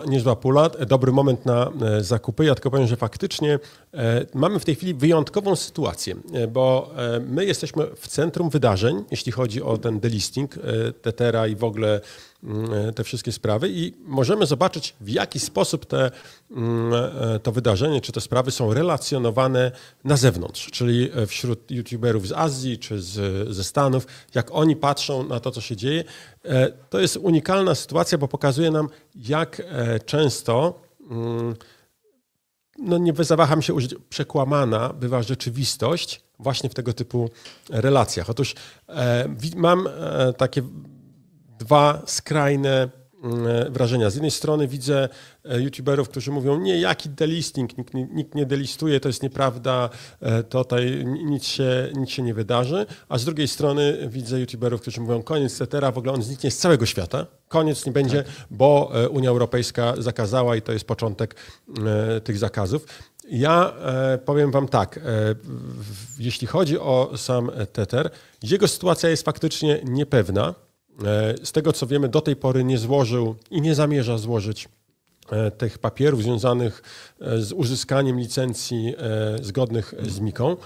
S3: Niezła pula, dobry moment na zakupy. Ja tylko powiem, że faktycznie mamy w tej chwili wyjątkową sytuację, bo my jesteśmy w centrum wydarzeń, jeśli chodzi o ten delisting Tethera i w ogóle te wszystkie sprawy i możemy zobaczyć, w jaki sposób to wydarzenie czy te sprawy są relacjonowane na zewnątrz, czyli wśród youtuberów z Azji czy ze Stanów, jak oni patrzą na to, co się dzieje. To jest unikalna sytuacja, bo pokazuje nam, jak często, no nie zawaham się użyć, przekłamana bywa rzeczywistość właśnie w tego typu relacjach. Otóż mam takie dwa skrajne wrażenia. Z jednej strony widzę youtuberów, którzy mówią, nie, jaki delisting, nikt nie delistuje, to jest nieprawda, tutaj nic się nie wydarzy, a z drugiej strony widzę youtuberów, którzy mówią, koniec Tethera, w ogóle on zniknie z całego świata, koniec nie będzie, bo Unia Europejska zakazała i to jest początek tych zakazów. Ja powiem wam tak, jeśli chodzi o sam Tether, jego sytuacja jest faktycznie niepewna. Z tego, co wiemy, do tej pory nie złożył i nie zamierza złożyć tych papierów związanych z uzyskaniem licencji zgodnych z MiCą.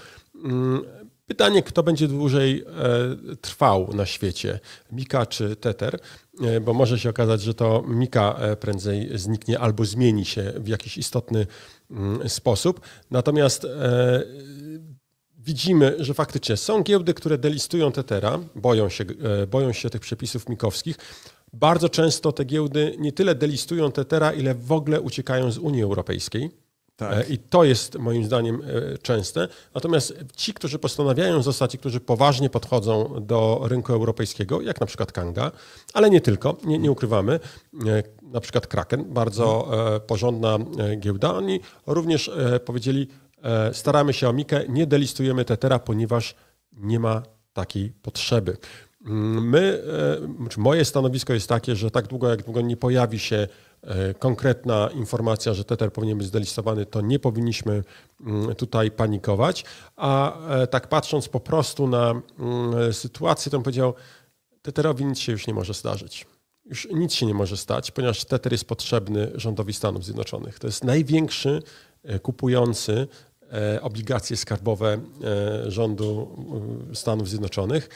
S3: Pytanie, kto będzie dłużej trwał na świecie, MiCa czy Tether, bo może się okazać, że to MiCa prędzej zniknie albo zmieni się w jakiś istotny sposób. Natomiast widzimy, że faktycznie są giełdy, które delistują Tethera, boją się tych przepisów mikowskich. Bardzo często te giełdy nie tyle delistują Tethera, ile w ogóle uciekają z Unii Europejskiej. Tak. I to jest moim zdaniem częste. Natomiast ci, którzy postanawiają zostać i którzy poważnie podchodzą do rynku europejskiego, jak na przykład Kanga, ale nie tylko, nie ukrywamy, na przykład Kraken, bardzo porządna giełda, oni również powiedzieli, staramy się o MiCę, nie delistujemy Tethera, ponieważ nie ma takiej potrzeby. Moje stanowisko jest takie, że tak długo, jak długo nie pojawi się konkretna informacja, że Tether powinien być zdelistowany, to nie powinniśmy tutaj panikować. A tak patrząc po prostu na sytuację, to bym powiedział, Tetherowi nic się już nie może zdarzyć. Już nic się nie może stać, ponieważ Tether jest potrzebny rządowi Stanów Zjednoczonych. To jest największy kupujący obligacje skarbowe rządu Stanów Zjednoczonych.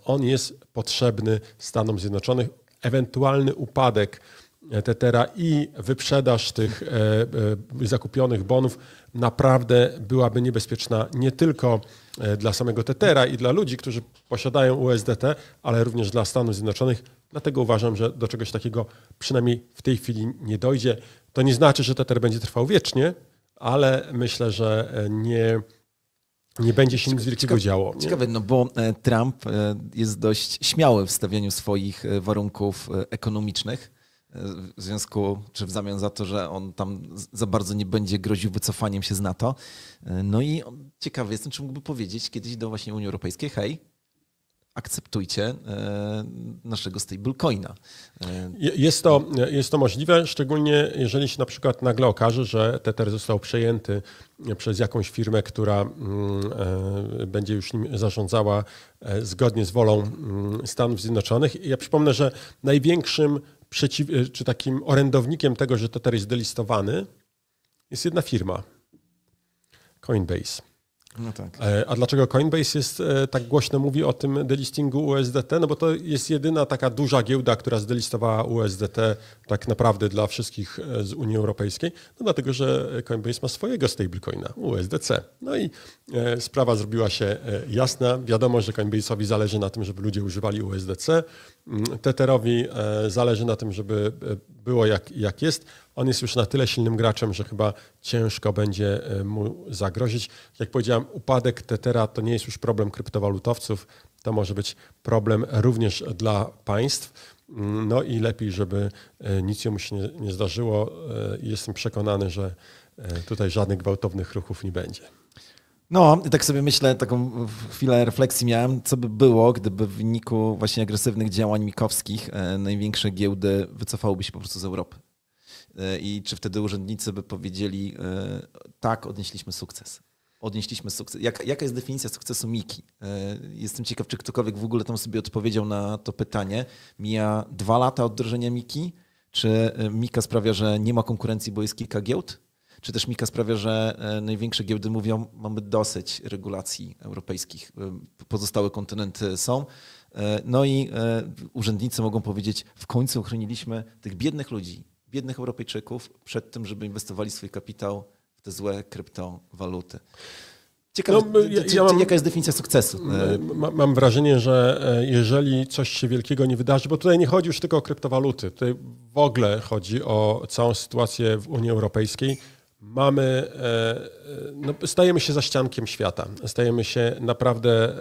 S3: On jest potrzebny Stanom Zjednoczonych. Ewentualny upadek Tethera i wyprzedaż tych zakupionych bonów naprawdę byłaby niebezpieczna nie tylko dla samego Tethera i dla ludzi, którzy posiadają USDT, ale również dla Stanów Zjednoczonych. Dlatego uważam, że do czegoś takiego przynajmniej w tej chwili nie dojdzie. To nie znaczy, że Tether będzie trwał wiecznie, ale myślę, że nie będzie się nic wielkiego działo.
S2: Ciekawe, no bo Trump jest dość śmiały w stawianiu swoich warunków ekonomicznych, w związku, czy w zamian za to, że on tam za bardzo nie będzie groził wycofaniem się z NATO. No i ciekawy jestem, czy mógłby powiedzieć kiedyś do właśnie Unii Europejskiej, hej, akceptujcie naszego stablecoina.
S3: Jest to możliwe, szczególnie jeżeli się na przykład nagle okaże, że Tether został przejęty przez jakąś firmę, która będzie już nim zarządzała zgodnie z wolą Stanów Zjednoczonych. Ja przypomnę, że największym czy takim orędownikiem tego, że Tether jest delistowany, jest jedna firma, Coinbase.
S2: No tak.
S3: A dlaczego Coinbase tak głośno mówi o tym delistingu USDT? No bo to jest jedyna taka duża giełda, która zdelistowała USDT tak naprawdę dla wszystkich z Unii Europejskiej. No dlatego, że Coinbase ma swojego stablecoina, USDC. No i sprawa zrobiła się jasna. Wiadomo, że Coinbase'owi zależy na tym, żeby ludzie używali USDC. Tetherowi zależy na tym, żeby było jak jest. On jest już na tyle silnym graczem, że chyba ciężko będzie mu zagrozić. Jak powiedziałem, upadek Tethera to nie jest już problem kryptowalutowców, to może być problem również dla państw. No i lepiej, żeby nic mu się nie zdarzyło. Jestem przekonany, że tutaj żadnych gwałtownych ruchów nie będzie.
S2: No, tak sobie myślę, taką chwilę refleksji miałem, co by było, gdyby w wyniku właśnie agresywnych działań mikowskich największe giełdy wycofałyby się po prostu z Europy. I czy wtedy urzędnicy by powiedzieli, tak, odnieśliśmy sukces. Jaka jest definicja sukcesu Miki? Jestem ciekaw, czy ktokolwiek w ogóle tam sobie odpowiedział na to pytanie. Mija 2 lata od wdrożenia Miki? Czy Mika sprawia, że nie ma konkurencji, bo jest kilka giełd? Czy też Mika sprawia, że największe giełdy mówią, mamy dosyć regulacji europejskich, pozostałe kontynenty są. No i urzędnicy mogą powiedzieć, w końcu ochroniliśmy tych biednych ludzi, biednych Europejczyków przed tym, żeby inwestowali swój kapitał w te złe kryptowaluty. Ciekawe, jaka jest definicja sukcesu?
S3: Mam wrażenie, że jeżeli coś się wielkiego nie wydarzy, bo tutaj nie chodzi już tylko o kryptowaluty, tutaj w ogóle chodzi o całą sytuację w Unii Europejskiej. Stajemy się zaściankiem świata. Stajemy się naprawdę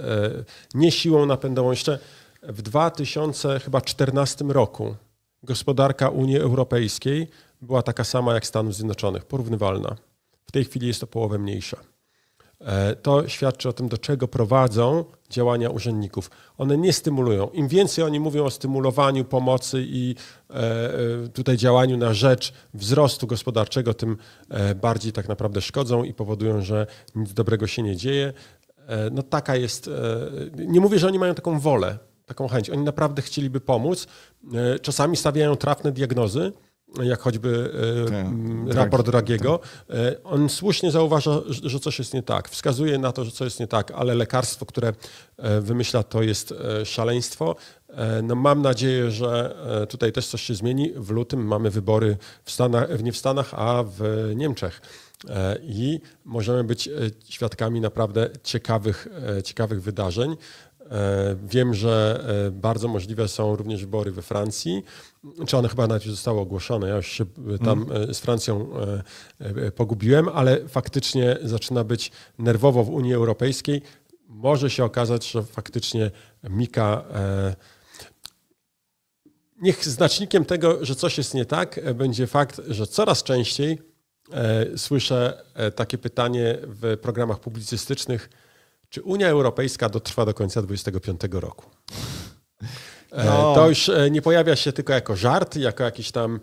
S3: nie siłą napędową. Jeszcze w 2014 roku gospodarka Unii Europejskiej była taka sama jak Stanów Zjednoczonych, porównywalna. W tej chwili jest to połowę mniejsza. To świadczy o tym, do czego prowadzą działania urzędników. One nie stymulują. Im więcej oni mówią o stymulowaniu pomocy i tutaj działaniu na rzecz wzrostu gospodarczego, tym bardziej tak naprawdę szkodzą i powodują, że nic dobrego się nie dzieje. No taka jest, nie mówię, że oni mają taką wolę, taką chęć. Oni naprawdę chcieliby pomóc. Czasami stawiają trafne diagnozy, jak choćby raport Dragiego. On słusznie zauważa, że coś jest nie tak. Wskazuje na to, że coś jest nie tak, ale lekarstwo, które wymyśla, to jest szaleństwo. No mam nadzieję, że tutaj też coś się zmieni. W lutym mamy wybory w Stanach, nie w Stanach, a w Niemczech. I możemy być świadkami naprawdę ciekawych wydarzeń. Wiem, że bardzo możliwe są również wybory we Francji. Czy one chyba nawet już zostały ogłoszone? Ja już się tam z Francją pogubiłem, ale faktycznie zaczyna być nerwowo w Unii Europejskiej. Może się okazać, że faktycznie Mika... Niech znacznikiem tego, że coś jest nie tak, będzie fakt, że coraz częściej słyszę takie pytanie w programach publicystycznych, czy Unia Europejska dotrwa do końca 2025 roku? No. To już nie pojawia się tylko jako żart, jako jakieś tam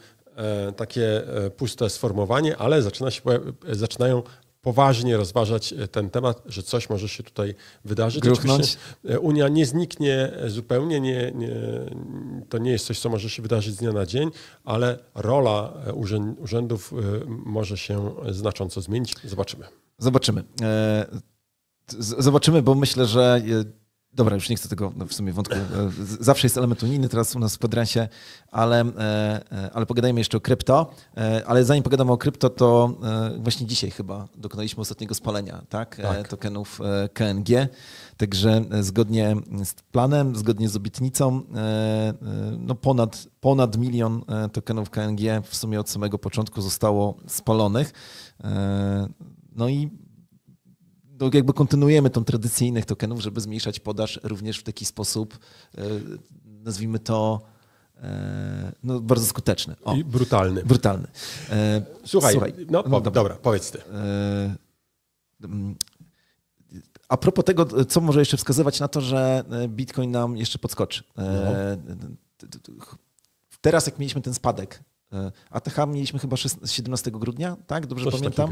S3: takie puste sformułowanie, ale zaczynają poważnie rozważać ten temat, że coś może się tutaj wydarzyć. Oczywiście Unia nie zniknie zupełnie, to nie jest coś, co może się wydarzyć z dnia na dzień, ale rola urzędów może się znacząco zmienić.
S2: Zobaczymy, bo myślę, że... Dobra, już nie chcę tego w sumie wątku. Zawsze jest element unijny teraz u nas w kwadransie, ale pogadajmy jeszcze o krypto. Ale zanim pogadamy o krypto, to właśnie dzisiaj chyba dokonaliśmy ostatniego spalenia, tak? Tokenów KNG. Także zgodnie z planem, zgodnie z obietnicą, no ponad 1 milion tokenów KNG w sumie od samego początku zostało spalonych. No i jakby kontynuujemy tą tradycyjnych tokenów, żeby zmniejszać podaż również w taki sposób, nazwijmy to, no, bardzo skuteczny.
S3: I brutalny. Słuchaj, dobra, powiedz ty.
S2: A propos tego, co może jeszcze wskazywać na to, że Bitcoin nam jeszcze podskoczy. Teraz jak mieliśmy ten spadek, ATH mieliśmy chyba 17 grudnia, tak? Dobrze pamiętam?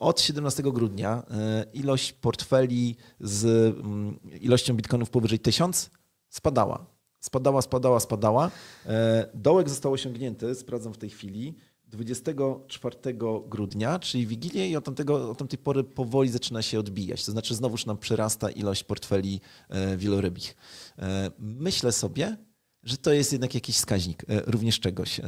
S2: Od 17 grudnia ilość portfeli z ilością bitcoinów powyżej 1000 spadała. Spadała. Dołek został osiągnięty, sprawdzam w tej chwili, 24 grudnia, czyli Wigilię i od tamtej pory powoli zaczyna się odbijać. To znaczy znowuż nam przyrasta ilość portfeli wielorybich. Myślę sobie, że to jest jednak jakiś wskaźnik również czegoś.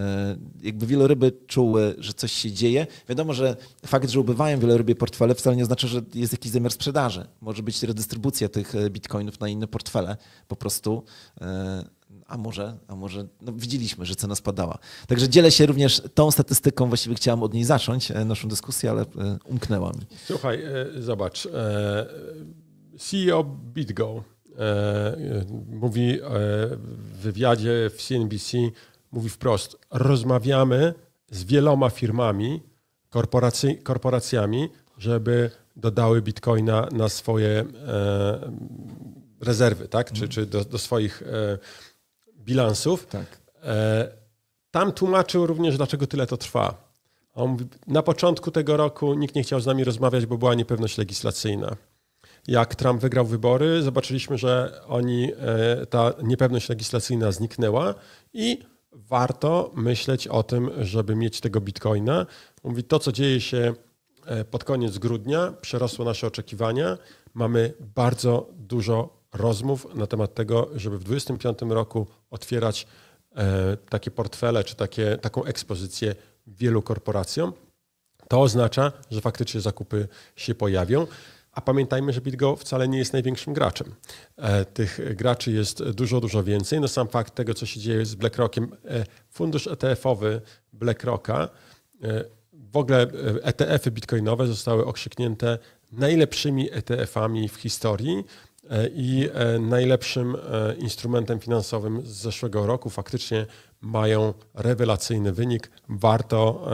S2: Jakby wieloryby czuły, że coś się dzieje. Wiadomo, że fakt, że ubywają wielorybie portfele wcale nie oznacza, że jest jakiś zamiar sprzedaży. Może być redystrybucja tych bitcoinów na inne portfele po prostu. A może no widzieliśmy, że cena spadała. Także dzielę się również tą statystyką, właściwie chciałem od niej zacząć naszą dyskusję, ale umknęła mi.
S3: Słuchaj, zobacz. CEO BitGo mówi w wywiadzie w CNBC, mówi wprost, rozmawiamy z wieloma firmami, korporacjami, żeby dodały bitcoina na swoje rezerwy, tak? Czy do swoich bilansów. Tak. Tam tłumaczył również, dlaczego tyle to trwa. On mówi, na początku tego roku nikt nie chciał z nami rozmawiać, bo była niepewność legislacyjna. Jak Trump wygrał wybory, zobaczyliśmy, że ta niepewność legislacyjna zniknęła i warto myśleć o tym, żeby mieć tego bitcoina. Mówi, to co dzieje się pod koniec grudnia przerosło nasze oczekiwania. Mamy bardzo dużo rozmów na temat tego, żeby w 2025 roku otwierać takie portfele czy taką ekspozycję wielu korporacjom. To oznacza, że faktycznie zakupy się pojawią. A pamiętajmy, że BitGo wcale nie jest największym graczem. Tych graczy jest dużo więcej. No sam fakt tego, co się dzieje z BlackRockiem, fundusz ETF-owy BlackRocka, w ogóle ETF-y bitcoinowe zostały okrzyknięte najlepszymi ETF-ami w historii. i najlepszym instrumentem finansowym z zeszłego roku. Faktycznie mają rewelacyjny wynik. Warto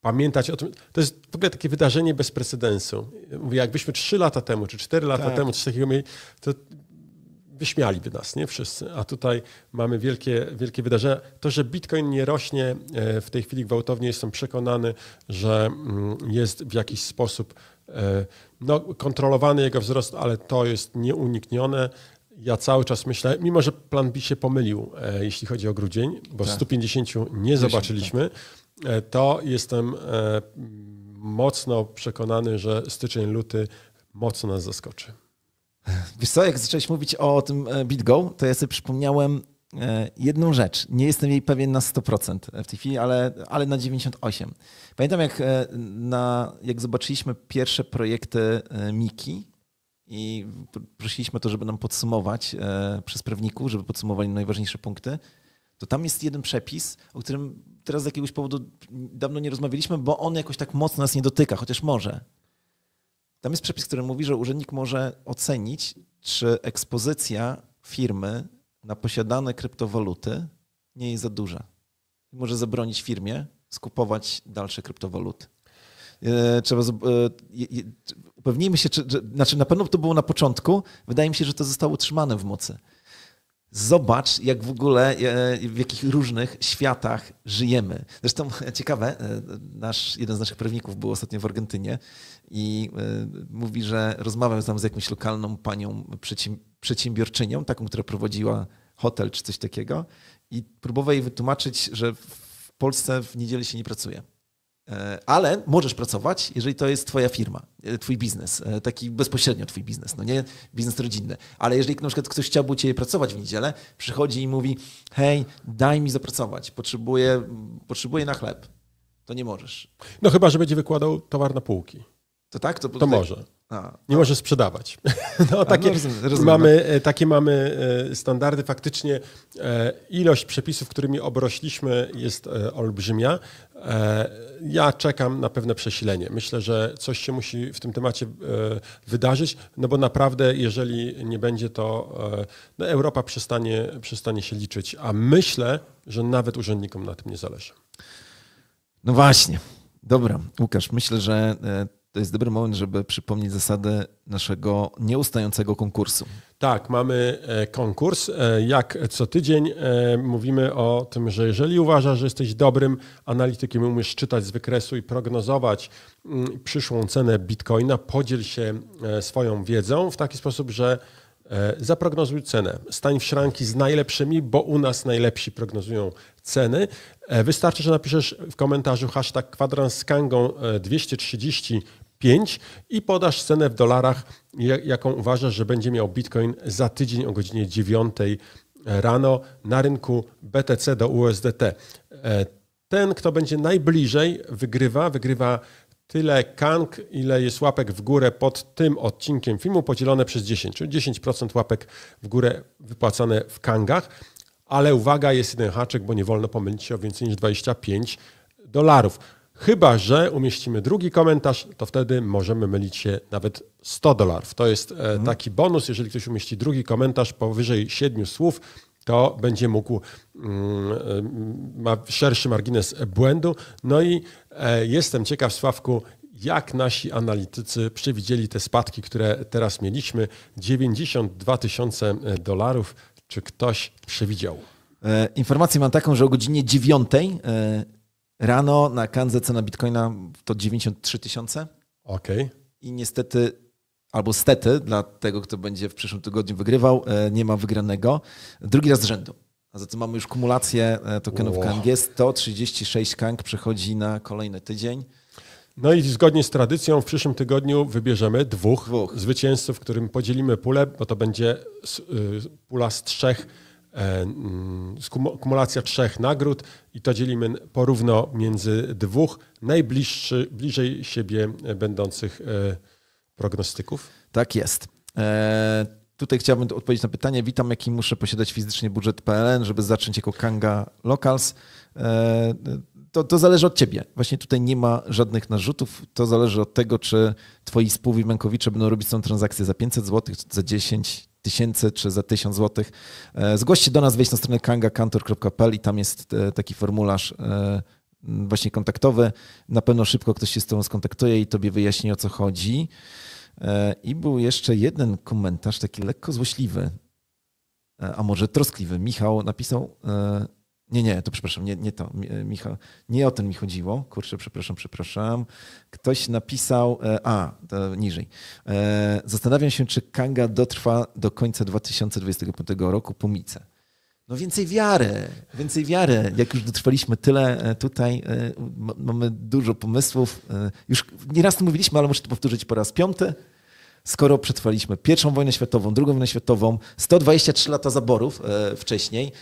S3: pamiętać o tym. To jest w ogóle takie wydarzenie bez precedensu. Mówię, jakbyśmy 3 lata temu, czy 4 lata temu coś takiego mieli, to wyśmialiby nas, nie wszyscy. A tutaj mamy wielkie wydarzenia. To, że Bitcoin nie rośnie w tej chwili gwałtownie, jestem przekonany, że jest w jakiś sposób kontrolowany jego wzrost, ale to jest nieuniknione. Ja cały czas myślę, mimo że plan B się pomylił, jeśli chodzi o grudzień, bo 150 nie zobaczyliśmy, to jestem mocno przekonany, że styczeń, luty mocno nas zaskoczy.
S2: Wiesz co, jak zacząłeś mówić o tym BitGo, to ja sobie przypomniałem jedną rzecz. Nie jestem jej pewien na 100% w tej chwili, ale na 98%. Pamiętam, jak zobaczyliśmy pierwsze projekty Miki i prosiliśmy o to, żeby nam podsumować przez prawników, żeby podsumowali najważniejsze punkty, to tam jest jeden przepis, o którym teraz z jakiegoś powodu dawno nie rozmawialiśmy, bo on jakoś tak mocno nas nie dotyka, chociaż może. Tam jest przepis, który mówi, że urzędnik może ocenić, czy ekspozycja firmy na posiadane kryptowaluty nie jest za duża. Może zabronić firmie skupować dalsze kryptowaluty. Upewnijmy się, znaczy na pewno to było na początku. Wydaje mi się, że to zostało utrzymane w mocy. Zobacz, jak w ogóle, w jakich różnych światach żyjemy. Zresztą ciekawe, jeden z naszych prawników był ostatnio w Argentynie i mówi, że rozmawiał tam z jakąś lokalną panią przedsiębiorczynią, taką, która prowadziła hotel czy coś takiego i próbował jej wytłumaczyć, że w Polsce w niedzielę się nie pracuje. Ale możesz pracować, jeżeli to jest twoja firma, twój biznes, taki bezpośrednio twój biznes, no nie biznes rodzinny. Ale jeżeli na przykład ktoś chciałby u ciebie pracować w niedzielę, przychodzi i mówi, hej, daj mi zapracować, potrzebuję na chleb, to nie możesz.
S3: No chyba, że będzie wykładał towar na półki.
S2: To tak?
S3: To może. Nie może sprzedawać. No, takie mamy standardy. Faktycznie ilość przepisów, którymi obrośliśmy, jest olbrzymia. Ja czekam na pewne przesilenie. Myślę, że coś się musi w tym temacie wydarzyć, no bo naprawdę, jeżeli nie będzie, to Europa przestanie się liczyć. A myślę, że nawet urzędnikom na tym nie zależy.
S2: No właśnie. Dobra, Łukasz, myślę, że to jest dobry moment, żeby przypomnieć zasady naszego nieustającego konkursu.
S3: Tak, mamy konkurs. Jak co tydzień mówimy o tym, że jeżeli uważasz, że jesteś dobrym analitykiem, umiesz czytać z wykresu i prognozować przyszłą cenę Bitcoina, podziel się swoją wiedzą w taki sposób, że zaprognozuj cenę. Stań w szranki z najlepszymi, bo u nas najlepsi prognozują ceny. Wystarczy, że napiszesz w komentarzu hashtag kwadrans z Kangą 235 i podasz cenę w dolarach, jaką uważasz, że będzie miał Bitcoin za tydzień o godzinie 9 rano na rynku BTC do USDT. Ten, kto będzie najbliżej, wygrywa tyle kang, ile jest łapek w górę pod tym odcinkiem filmu podzielone przez 10, czyli 10% łapek w górę wypłacane w kangach. Ale uwaga, jest jeden haczyk, bo nie wolno pomylić się o więcej niż $25. Chyba że umieścimy drugi komentarz, to wtedy możemy mylić się nawet $100. To jest taki bonus, jeżeli ktoś umieści drugi komentarz powyżej 7 słów, to będzie mógł, ma szerszy margines błędu. No i jestem ciekaw, Sławku, jak nasi analitycy przewidzieli te spadki, które teraz mieliśmy. $92,000. Czy ktoś przewidział?
S2: Informację mam taką, że o godzinie 9 rano na kandze cena Bitcoina to 93 000.
S3: Okej.
S2: I niestety, albo stety, dla tego, kto będzie w przyszłym tygodniu wygrywał, nie ma wygranego. Drugi raz z rzędu. A za to mamy już kumulację tokenów KNG. 136 KNG przechodzi na kolejny tydzień.
S3: No i zgodnie z tradycją w przyszłym tygodniu wybierzemy dwóch zwycięzców, którym podzielimy pulę, bo to będzie pula z 3, kumulacja 3 nagród i to dzielimy porówno między dwóch bliżej siebie będących prognostyków.
S2: Tak jest. Tutaj chciałbym odpowiedzieć na pytanie. Witam, jaki muszę posiadać fizycznie budżet PLN, żeby zacząć jako Kanga Locals. To zależy od ciebie. Właśnie tutaj nie ma żadnych narzutów. To zależy od tego, czy twoi współwimenkowicze będą robić tą transakcję za 500 zł, za 10 tysięcy, czy za 1000 zł. Zgłoś się do nas, wejdź na stronę kangakantor.pl i tam jest taki formularz właśnie kontaktowy. Na pewno szybko ktoś się z tobą skontaktuje i tobie wyjaśni, o co chodzi. I był jeszcze jeden komentarz, taki lekko złośliwy, a może troskliwy. Michał napisał... Nie, to przepraszam, nie to, Michał. Nie o ten mi chodziło. Kurczę, przepraszam. Ktoś napisał, to niżej. Zastanawiam się, czy Kanga dotrwa do końca 2025 roku po Mice. No więcej wiary. Jak już dotrwaliśmy tyle tutaj, mamy dużo pomysłów. Już nieraz to mówiliśmy, ale muszę to powtórzyć po raz 5. Skoro przetrwaliśmy I wojnę światową, II wojnę światową, 123 lata zaborów wcześniej,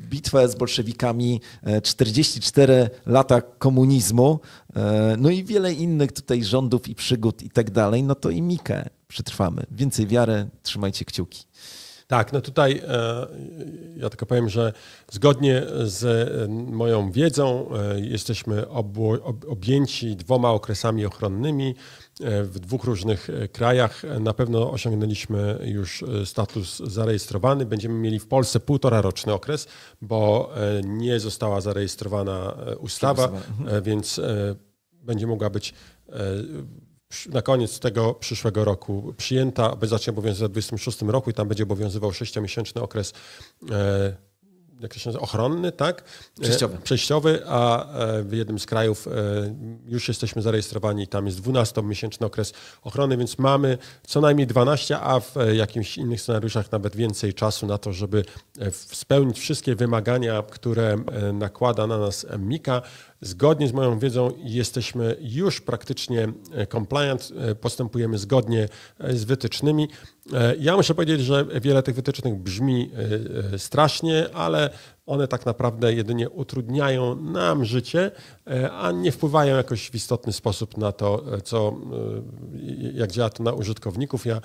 S2: bitwę z bolszewikami, 44 lata komunizmu, no i wiele innych tutaj rządów i przygód i tak dalej, no to i Mikę przetrwamy. Więcej wiary, trzymajcie kciuki.
S3: Tak, no tutaj ja tylko powiem, że zgodnie z moją wiedzą jesteśmy objęci 2 okresami ochronnymi w 2 różnych krajach. Na pewno osiągnęliśmy już status zarejestrowany. Będziemy mieli w Polsce 1,5-roczny okres, bo nie została zarejestrowana ustawa, więc będzie mogła być na koniec tego przyszłego roku przyjęta, zacznie obowiązywać w 2026 roku i tam będzie obowiązywał 6-miesięczny okres jak to się nazywa, ochronny, tak? Przejściowy, a w jednym z krajów już jesteśmy zarejestrowani i tam jest 12-miesięczny okres ochrony, więc mamy co najmniej 12, a w jakimś innych scenariuszach nawet więcej czasu na to, żeby spełnić wszystkie wymagania, które nakłada na nas Mika. Zgodnie z moją wiedzą jesteśmy już praktycznie compliant, postępujemy zgodnie z wytycznymi. Ja muszę powiedzieć, że wiele tych wytycznych brzmi strasznie, ale one tak naprawdę jedynie utrudniają nam życie, a nie wpływają jakoś w istotny sposób na to, jak działa to na użytkowników. Ja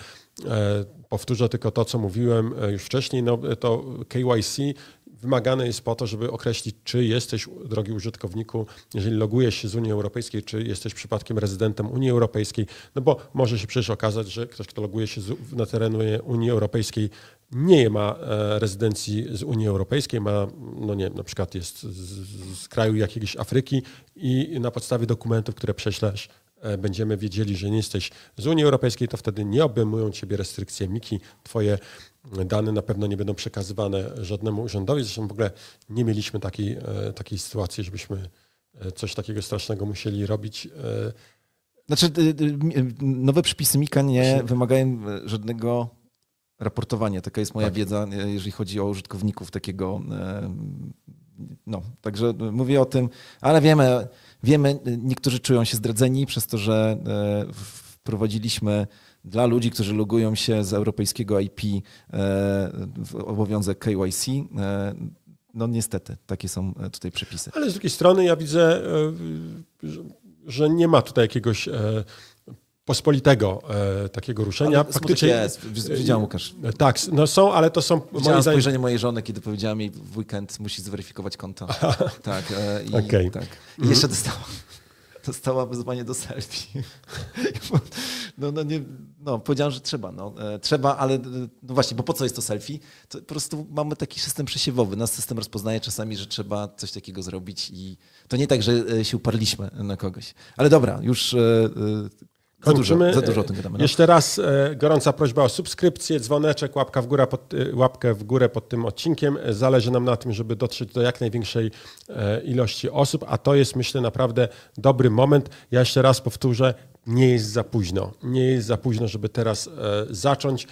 S3: powtórzę tylko to, co mówiłem już wcześniej. No, to KYC wymagane jest po to, żeby określić, czy jesteś, drogi użytkowniku, jeżeli logujesz się z Unii Europejskiej, czy jesteś przypadkiem rezydentem Unii Europejskiej, no bo może się przecież okazać, że ktoś, kto loguje się na terenie Unii Europejskiej, nie ma rezydencji z Unii Europejskiej, ma, no nie, na przykład jest z kraju jakiejś Afryki i na podstawie dokumentów, które prześlesz, będziemy wiedzieli, że nie jesteś z Unii Europejskiej, to wtedy nie obejmują ciebie restrykcje Miki. Twoje dane na pewno nie będą przekazywane żadnemu urzędowi. Zresztą w ogóle nie mieliśmy takiej sytuacji, żebyśmy coś takiego strasznego musieli robić.
S2: Znaczy, nowe przepisy Mika nie wymagają żadnego raportowania. Taka jest moja wiedza, jeżeli chodzi o użytkowników takiego. No, także mówię o tym, ale wiemy, niektórzy czują się zdradzeni przez to, że wprowadziliśmy dla ludzi, którzy logują się z europejskiego IP obowiązek KYC. No niestety, takie są tutaj przepisy.
S3: Ale z drugiej strony ja widzę, że nie ma tutaj jakiegoś pospolitego takiego ruszenia.
S2: Ale faktycznie jest, widziałem, Łukasz.
S3: Tak, no są, ale to są...
S2: Widziałem spojrzenie mojej żony, kiedy powiedziała mi w weekend musi zweryfikować konto. Tak.
S3: Okay.
S2: Tak. I jeszcze dostała wezwanie do selfie. Powiedziałem, że trzeba. Trzeba, ale no właśnie, bo po co jest to selfie? To po prostu mamy taki system przesiewowy. Nasz system rozpoznaje czasami, że trzeba coś takiego zrobić i to nie tak, że się uparliśmy na kogoś. Ale dobra, już... Za dużo o tym gadamy. No.
S3: Jeszcze raz gorąca prośba o subskrypcję, dzwoneczek, łapkę w górę pod tym odcinkiem. Zależy nam na tym, żeby dotrzeć do jak największej ilości osób, a to jest, myślę, naprawdę dobry moment. Ja jeszcze raz powtórzę, nie jest za późno. Nie jest za późno, żeby teraz zacząć.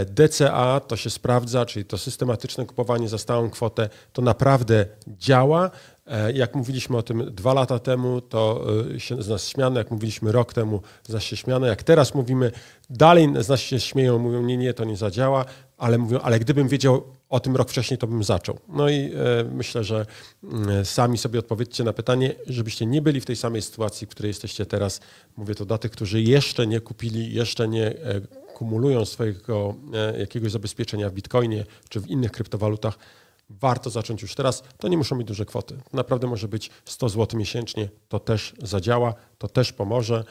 S3: DCA to się sprawdza, czyli to systematyczne kupowanie za stałą kwotę, to naprawdę działa. Jak mówiliśmy o tym 2 lata temu, to się z nas śmiano, jak mówiliśmy rok temu, z nas się śmiano. Jak teraz mówimy, dalej z nas się śmieją, mówią nie, to nie zadziała, ale mówią, ale gdybym wiedział o tym rok wcześniej, to bym zaczął. No i myślę, że sami sobie odpowiedzcie na pytanie, żebyście nie byli w tej samej sytuacji, w której jesteście teraz. Mówię to dla tych, którzy jeszcze nie kupili, jeszcze nie akumulują swojego jakiegoś zabezpieczenia w Bitcoinie czy w innych kryptowalutach, warto zacząć już teraz. To nie muszą być duże kwoty. Naprawdę może być 100 zł miesięcznie. To też zadziała, to też pomoże.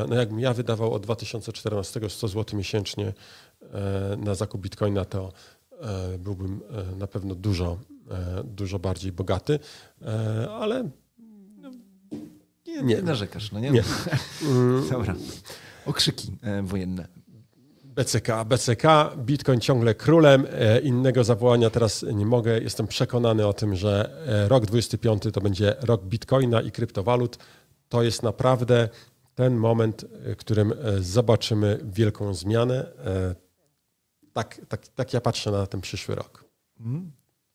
S3: No jakbym ja wydawał od 2014 100 zł miesięcznie na zakup Bitcoina, to byłbym na pewno dużo bardziej bogaty, ale
S2: Nie narzekasz, no nie?
S3: Nie.
S2: Dobra. Okrzyki wojenne.
S3: BCK, Bitcoin ciągle królem, innego zawołania teraz nie mogę. Jestem przekonany o tym, że rok 25 to będzie rok Bitcoina i kryptowalut. To jest naprawdę ten moment, w którym zobaczymy wielką zmianę. Tak ja patrzę na ten przyszły rok.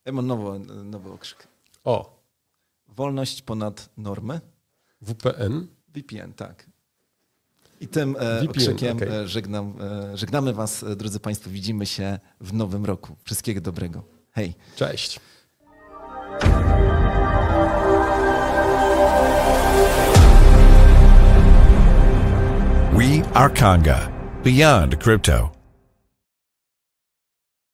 S2: Ja mam nowy okrzyk.
S3: O,
S2: Wolność ponad normę.
S3: WPN.
S2: VPN, tak. I tym
S3: VPN,
S2: okrzykiem
S3: okay.
S2: żegnamy was, drodzy Państwo. Widzimy się w nowym roku. Wszystkiego dobrego. Hej.
S3: Cześć.
S1: We are Conga, beyond crypto.